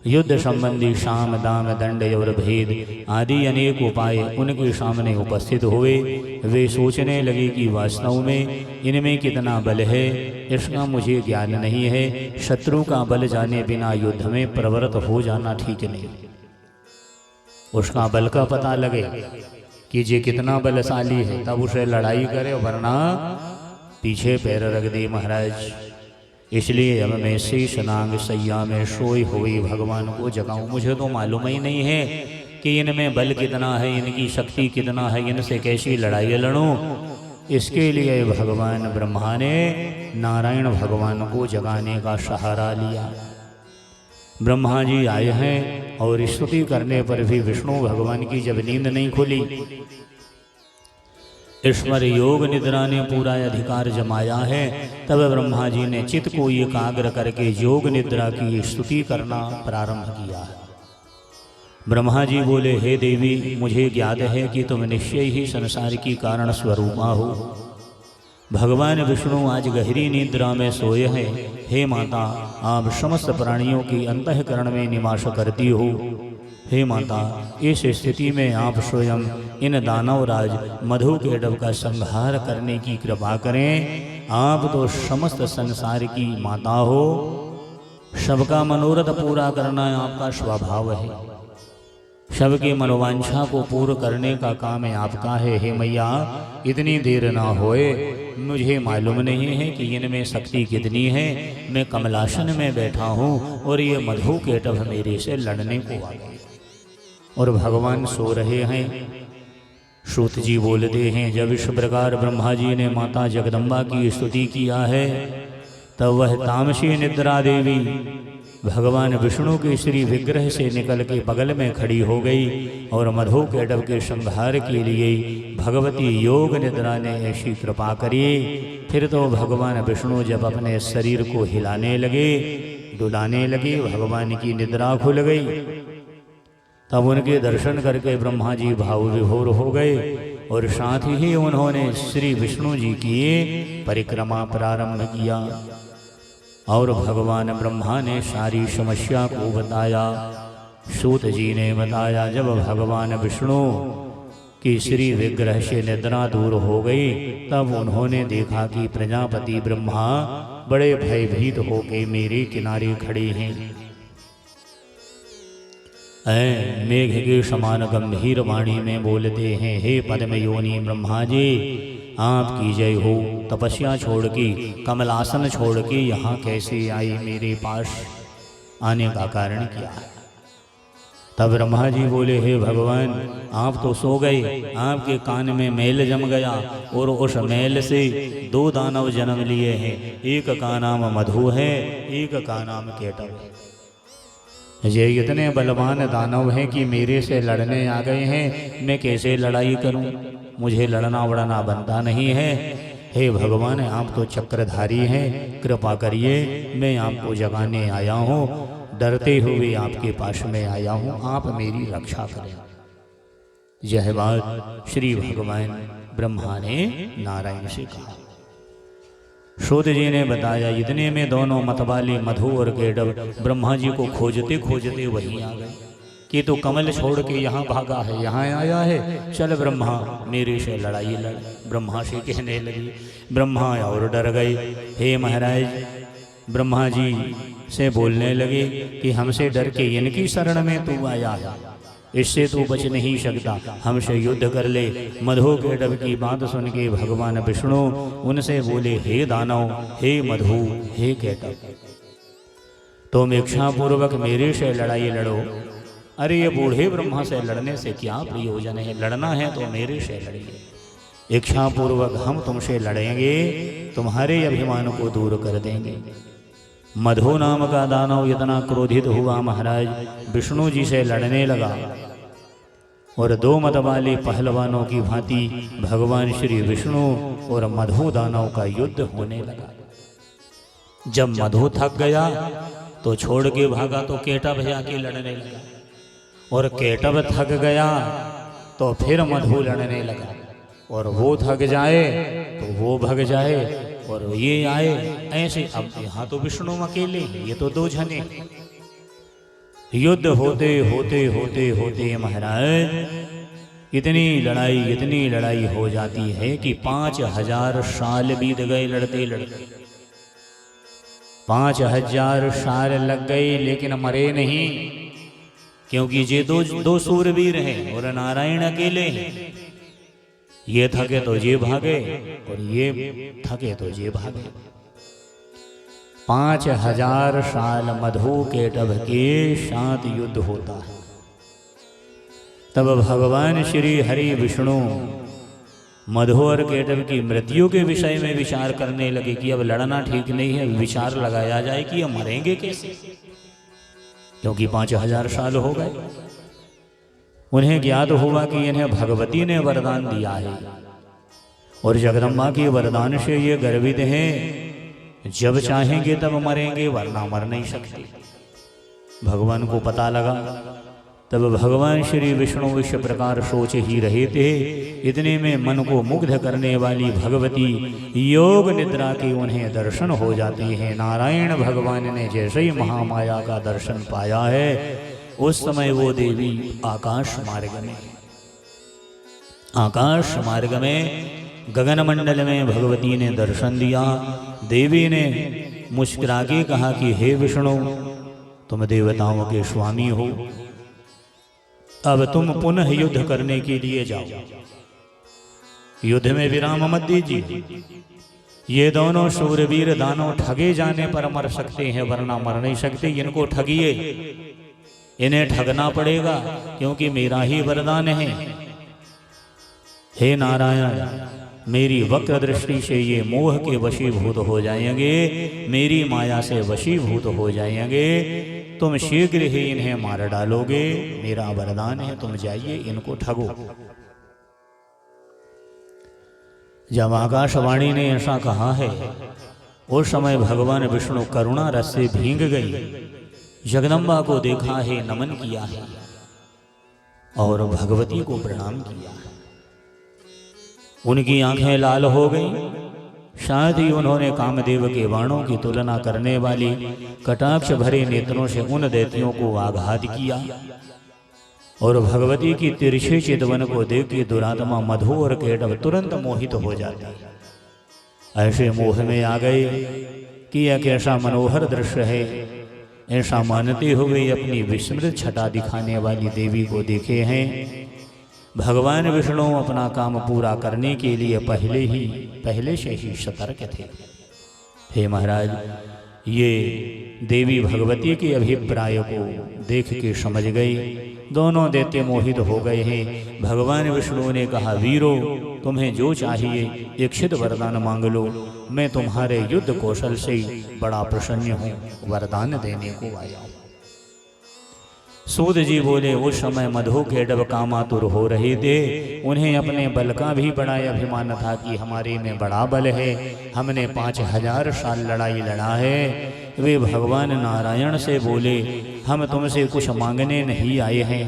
युद्ध संबंधी शाम दाम दंड और भेद आदि अनेक उपाय उनके सामने उपस्थित हुए। वे सोचने लगे कि वास्तव में इनमें कितना बल है, इसका मुझे ज्ञान नहीं है। शत्रु का बल जाने बिना युद्ध में प्रवृत्त हो जाना ठीक नहीं। उसका बल का पता लगे कि ये कितना बलशाली है, तब उसे लड़ाई करे, वरना पीछे पैर रख दे महाराज। इसलिए अब मैं शेषनाग सैया में सोई हुई भगवान को जगाऊं। मुझे तो मालूम ही नहीं है कि इनमें बल कितना है, इनकी शक्ति कितना है, इनसे कैसी लड़ाई लड़ूं। इसके लिए भगवान ब्रह्मा ने नारायण भगवान को जगाने का सहारा लिया। ब्रह्मा जी आए हैं और स्तुति करने पर भी विष्णु भगवान की जब नींद नहीं खुली, ईश्वर योग निद्रा ने पूरा अधिकार जमाया है, तब ब्रह्मा जी ने चित्त को एकाग्र करके योग निद्रा की स्तुति करना प्रारंभ किया। ब्रह्मा जी बोले, हे देवी, मुझे ज्ञात है कि तुम निश्चय ही संसार की कारण स्वरूपा हो। भगवान विष्णु आज गहरी निद्रा में सोए हैं। हे माता, आप समस्त प्राणियों की अंतःकरण में निवास करती हो। हे माता, इस स्थिति में आप स्वयं इन दानवराज मधु केटव का संहार करने की कृपा करें। आप तो समस्त संसार की माता हो, सबका मनोरथ पूरा करना आपका स्वभाव है, सबकी मनोवांछा को पूर्ण करने का काम आपका है। हे मैया, इतनी देर ना होए, मुझे मालूम नहीं है कि इनमें शक्ति कितनी है। मैं कमलासन में बैठा हूँ और ये मधु केटव मेरे से लड़ने को आ गए और भगवान सो रहे हैं। सूत जी बोलते हैं, जब इस प्रकार ब्रह्मा जी ने माता जगदम्बा की स्तुति किया है, तब वह तामसी निद्रा देवी भगवान विष्णु के श्री विग्रह से निकल के बगल में खड़ी हो गई और मधु केटव के संहार के लिए भगवती योग निद्रा ने ऐसी कृपा करी। फिर तो भगवान विष्णु जब अपने शरीर को हिलाने लगे, डुलाने लगे, भगवान की निद्रा खुल गई। तब उनके दर्शन करके ब्रह्मा जी भाव विभोर हो गए और साथ ही उन्होंने श्री विष्णु जी की परिक्रमा प्रारंभ किया और भगवान ब्रह्मा ने सारी समस्या को बताया। सूत जी ने बताया, जब भगवान विष्णु की श्री विग्रह से निद्रा दूर हो गई, तब उन्होंने देखा कि प्रजापति ब्रह्मा बड़े भयभीत होकर मेरे किनारे खड़े हैं। मेघ के समान गंभीर वाणी में बोलते हैं, हे पद्म योनि ब्रह्मा जी, आपकी जय हो। तपस्या छोड़ के, कमलासन छोड़ के यहाँ कैसे आई? मेरे पास आने का कारण क्या है? तब ब्रह्मा जी बोले, हे भगवान, आप तो सो गए, आपके कान में मैल जम गया और उस मैल से 2 दानव जन्म लिए हैं। एक का नाम मधु है, एक का नाम केटव है। ये इतने बलवान दानव हैं कि मेरे से लड़ने आ गए हैं। मैं कैसे लड़ाई करूं? मुझे लड़ना वड़ना बनता नहीं है। हे भगवान, आप तो चक्रधारी हैं, कृपा करिए, मैं आपको जगाने आया हूँ, डरते हुए आपके पास में आया हूँ, आप मेरी रक्षा करें। यह बात श्री भगवान ब्रह्मा ने नारायण से कहा। सूत जी ने बताया, इतने में दोनों मतवाले मधु और केटव ब्रह्मा जी को खोजते खोजते वहीं आ गए कि तू कमल छोड़ के यहाँ भागा है, यहाँ आया है, चल ब्रह्मा मेरे से लड़ाई लड़। ब्रह्मा से कहने लगी। ब्रह्मा और डर गए। हे महाराज, ब्रह्मा जी से बोलने लगे कि हमसे डर के इनकी शरण में तू आया है, इससे तू बच नहीं सकता, हमसे युद्ध कर ले। मधु केटव की बात सुन के भगवान विष्णु उनसे बोले, हे दानव, हे मधु, हे केटव, तुम इच्छापूर्वक मेरे से लड़ाई लड़ो। अरे ये बूढ़े ब्रह्मा से लड़ने से क्या प्रयोजन है? लड़ना है तो मेरे से लड़िए। इच्छापूर्वक हम तुमसे लड़ेंगे, तुम्हारे अभिमान को दूर कर देंगे। मधु नाम का दानव इतना क्रोधित हुआ महाराज, विष्णु जी से लड़ने लगा और 2 मतवाले पहलवानों की भांति भगवान श्री विष्णु और मधु दानव का युद्ध होने लगा। जब मधु थक गया तो छोड़ के भागा तो केटव जाके लड़ने लगा, और केटव थक गया तो फिर मधु लड़ने लगा, और वो थक जाए तो वो भग जाए और ये आए। ऐसे अब यहाँ तो विष्णु अकेले हैं, ये तो 2 जने। युद्ध होते होते होते होते महाराज इतनी लड़ाई हो जाती है कि 5000 साल बीत गए लड़ते लड़ते। 5000 साल लग गए लेकिन मरे नहीं, क्योंकि ये दो सूरवीर हैं और नारायण अकेले हैं। ये थके तो ये भागे और ये थके तो ये भागे। 5000 साल मधु केटव के साथ युद्ध होता है। तब भगवान श्री हरि विष्णु मधु और केटव की मृत्यु के विषय में विचार करने लगे कि अब लड़ना ठीक नहीं है। विचार लगाया जाए कि अब मरेंगे कैसे, क्योंकि 5000 साल हो गए। उन्हें ज्ञात हुआ कि इन्हें भगवती ने वरदान दिया है और जगदम्बा के वरदान से ये गर्वित हैं, जब चाहेंगे तब मरेंगे वरना मर नहीं सकते। भगवान को पता लगा। तब भगवान श्री विष्णु इस प्रकार सोच ही रहे थे। इतने में मन को मुग्ध करने वाली भगवती योग निद्रा के उन्हें दर्शन हो जाते हैं। नारायण भगवान ने जैसे ही महामाया का दर्शन पाया है, उस समय वो देवी आकाश मार्ग में गगन मंडल में भगवती ने दर्शन दिया। देवी ने मुस्कुरा के कहा कि हे विष्णु, तुम देवताओं के स्वामी हो, अब तुम पुनः युद्ध करने के लिए जाओ। युद्ध में विराम मत दीजिए। ये दोनों शूरवीर दानव ठगे जाने पर मर सकते हैं वरना मर नहीं सकते। इनको ठगिए, इन्हें ठगना पड़ेगा क्योंकि मेरा ही वरदान है। हे नारायण, मेरी वक्र दृष्टि से ये मोह के वशीभूत हो जाएंगे, मेरी माया से वशीभूत हो जाएंगे। तुम शीघ्र ही इन्हें मार डालोगे, मेरा वरदान है, तुम जाइए इनको ठगो। जब आकाशवाणी ने ऐसा कहा है, उस समय भगवान विष्णु करुणा रस से भींग गई। जगदम्बा को देखा है, नमन किया है और भगवती को प्रणाम किया है। उनकी आंखें लाल हो गई साथ ही उन्होंने कामदेव के बाणों की तुलना करने वाली कटाक्ष भरे नेत्रों से उन दैत्यों को आघात किया और भगवती की तिरछे चितवन को देख के दुरात्मा मधु और केटव तुरंत मोहित हो जाते, ऐसे मोह में आ गए कि यह कैसा मनोहर दृश्य है। ऐसा मानते हुए अपनी विस्मृत छटा दिखाने वाली देवी को देखे हैं। भगवान विष्णु अपना काम पूरा करने के लिए पहले से ही सतर्क थे। हे महाराज, ये देवी भगवती के अभिप्राय को देख के समझ गई। दोनों दैत्य मोहित हो गए हैं। भगवान विष्णु ने कहा, वीरो, तुम्हें जो चाहिए इच्छित वरदान मांग लो, मैं तुम्हारे युद्ध कौशल से बड़ा प्रसन्न हूँ, वरदान देने को आया हूँ। सूत जी बोले, उस समय मधु केटव कामातुर हो रहे थे। उन्हें अपने बल का भी बड़ा अभिमान था कि हमारे में बड़ा बल है, हमने 5000 साल लड़ाई लड़ा है। वे भगवान नारायण से बोले, हम तुमसे कुछ मांगने नहीं आए हैं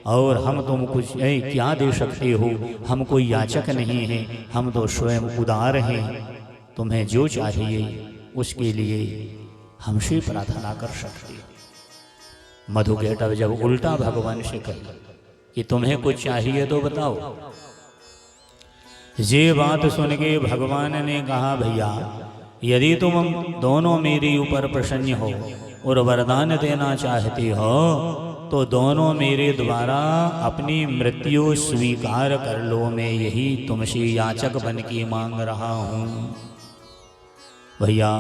और हम तुम कुछ क्या दे सकते हो, हम कोई याचक नहीं हैं, हम तो स्वयं उदार हैं। तुम्हें जो चाहिए उसके लिए हमसे प्रार्थना कर सकते हो। मधु केटव जब उल्टा भगवान से कहे कि तुम्हें कुछ चाहिए तो बताओ, ये बात सुन के भगवान ने कहा, भैया यदि तुम दोनों मेरे ऊपर प्रसन्न हो और वरदान देना चाहते हो तो दोनों मेरे द्वारा अपनी मृत्यु स्वीकार कर लो। मैं यही तुमसे याचक बन के मांग रहा हूँ। भैया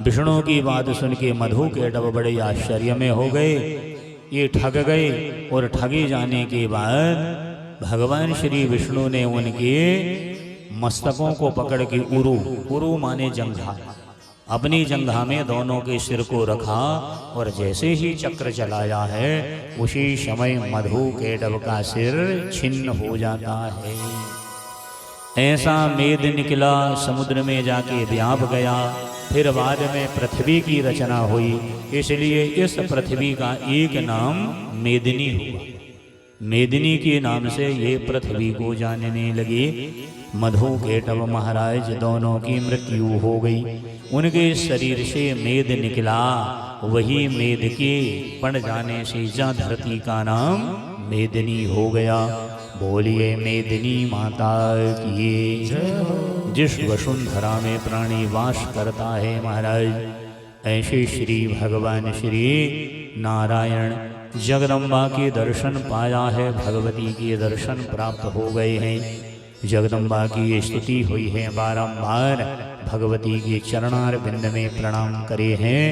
विष्णु की बात सुन के मधु केटव बड़े आश्चर्य में हो गए। ये ठग गए और ठगे जाने के बाद भगवान श्री विष्णु ने उनके मस्तकों को पकड़ के उरु माने जंघा, अपनी जंघा में दोनों के सिर को रखा और जैसे ही चक्र चलाया है उसी समय मधु केटव का सिर छिन्न हो जाता है। ऐसा मेद निकला, समुद्र में जाके व्याप गया। फिर बाद में पृथ्वी की रचना हुई, इसलिए इस पृथ्वी का एक नाम मेदिनी हुआ। मेदिनी के नाम से ये पृथ्वी को जानने लगे। मधु केटव महाराज दोनों की मृत्यु हो गई। उनके शरीर से मेद निकला, वही मेद के पड़ जाने से जा धरती का नाम मेदिनी हो गया। बोलिए मेदिनी माता की जय। जिस वसुंधरा में प्राणी वास करता है महाराज, ऐसे श्री भगवान श्री नारायण जगदम्बा के दर्शन पाया है, भगवती के दर्शन प्राप्त हो गए हैं। जगदम्बा की स्तुति हुई है, बारंबार भगवती के चरणार बिंद में प्रणाम करे हैं।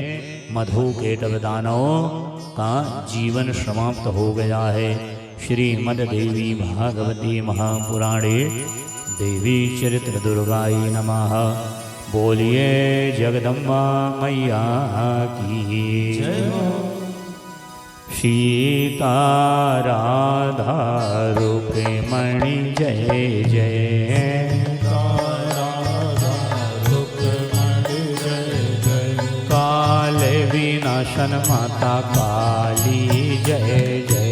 मधु केटव दानव का जीवन समाप्त हो गया है। श्रीमद देवी भागवती महापुराणे देवी चरित्र दुर्गाई नमः। बोलिए जगदम्बा मैया की जय। सीता राधा रुक्मिणी जय जय। काल विनाशन माता काली जय जय।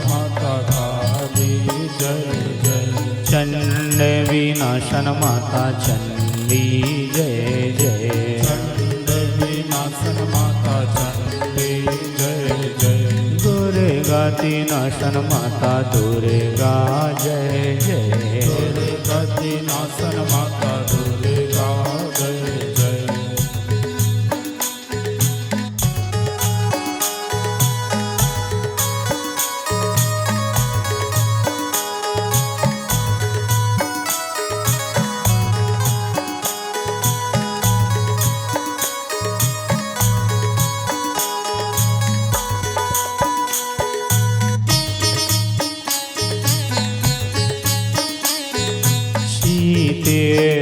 माता काली जय जय। चंड विनाशन माता चंडी जय जय। चंड विनाशन माता चंडी जय जय। दुर्गति नाशन माता दुर्गा जय जय। दुर्गति नाशन माता दुर्गा जय जय।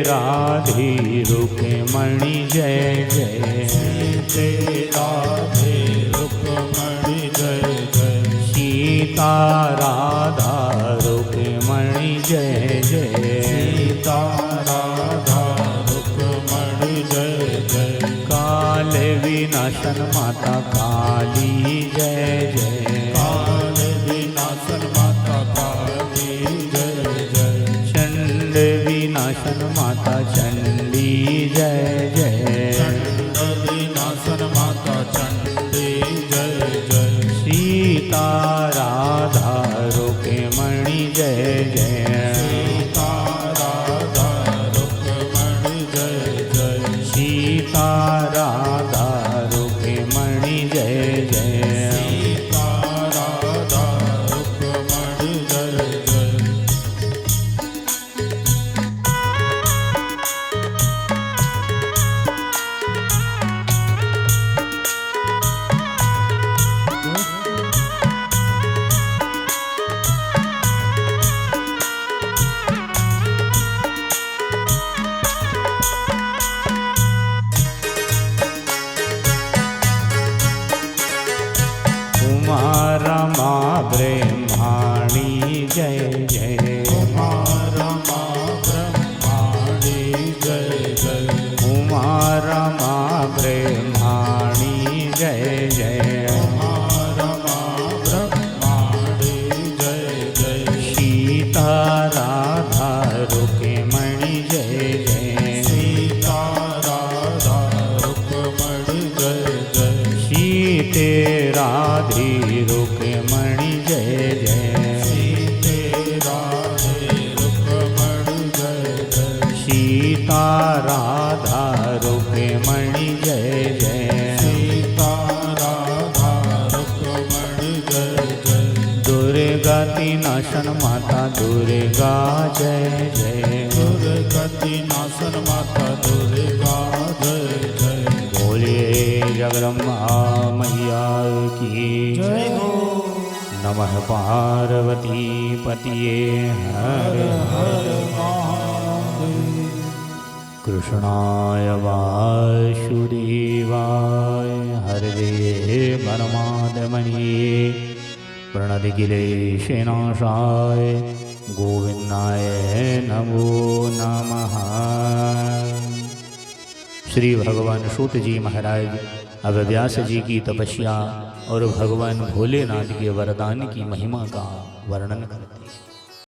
राधे रुक्मिणी जय जय। सीते राधे रुक्मिणी जय जय। सीता राधा रुक्मिणी जय जय। सीता राधा रुक्मिणी जय जय। काल विनाशन माता काली जय जय। काल विनाशन माता काली जय जय। चंड विनाशन माता चंडी जय जय। चंड विनाशन माता चंडी जय जय। सीता राधा रुक्मिणी जय जय। सीता राधा रुक्मिणी जय जय। सीता राधा रुक्मिणी जय जय। सीता राधा रुक्मिणी जय जय। उमा रमा ब्रह्माणी जय जय। उमा रमा ब्रह्माणी जय जय। उमा रमा ब्रह्माणी जय जय। उमा रमा ब्रह्माणी जय जय। सीता राधा रुक्मिणी जय जय। सीता राधा रुक्मिणी जय जय। सीते राधे रुक्मिणी जय जय। सीते राधे रुक्मिणी जय जय। सीता राधा रुक्मिणी जय जय। सीता राधा रुक्मिणी जय जय। दुर्गति नाशन माता दुर्गा जय जय। दुर्गति नाशन माता दुर्गा जय जय। बोलिए जगदम्बा मैया की जय हो। नमः पार्वती पतिये हर हर महादेव। कृष्णाय वासुदेवाय हरये परमात्मने प्रणतिकिलेशनाशाय गोविन्दाय नमो नमः। श्री भगवान सूत जी महाराज अब व्यास जी की तपस्या और भगवान भोलेनाथ के वरदान की महिमा का वर्णन करते हैं।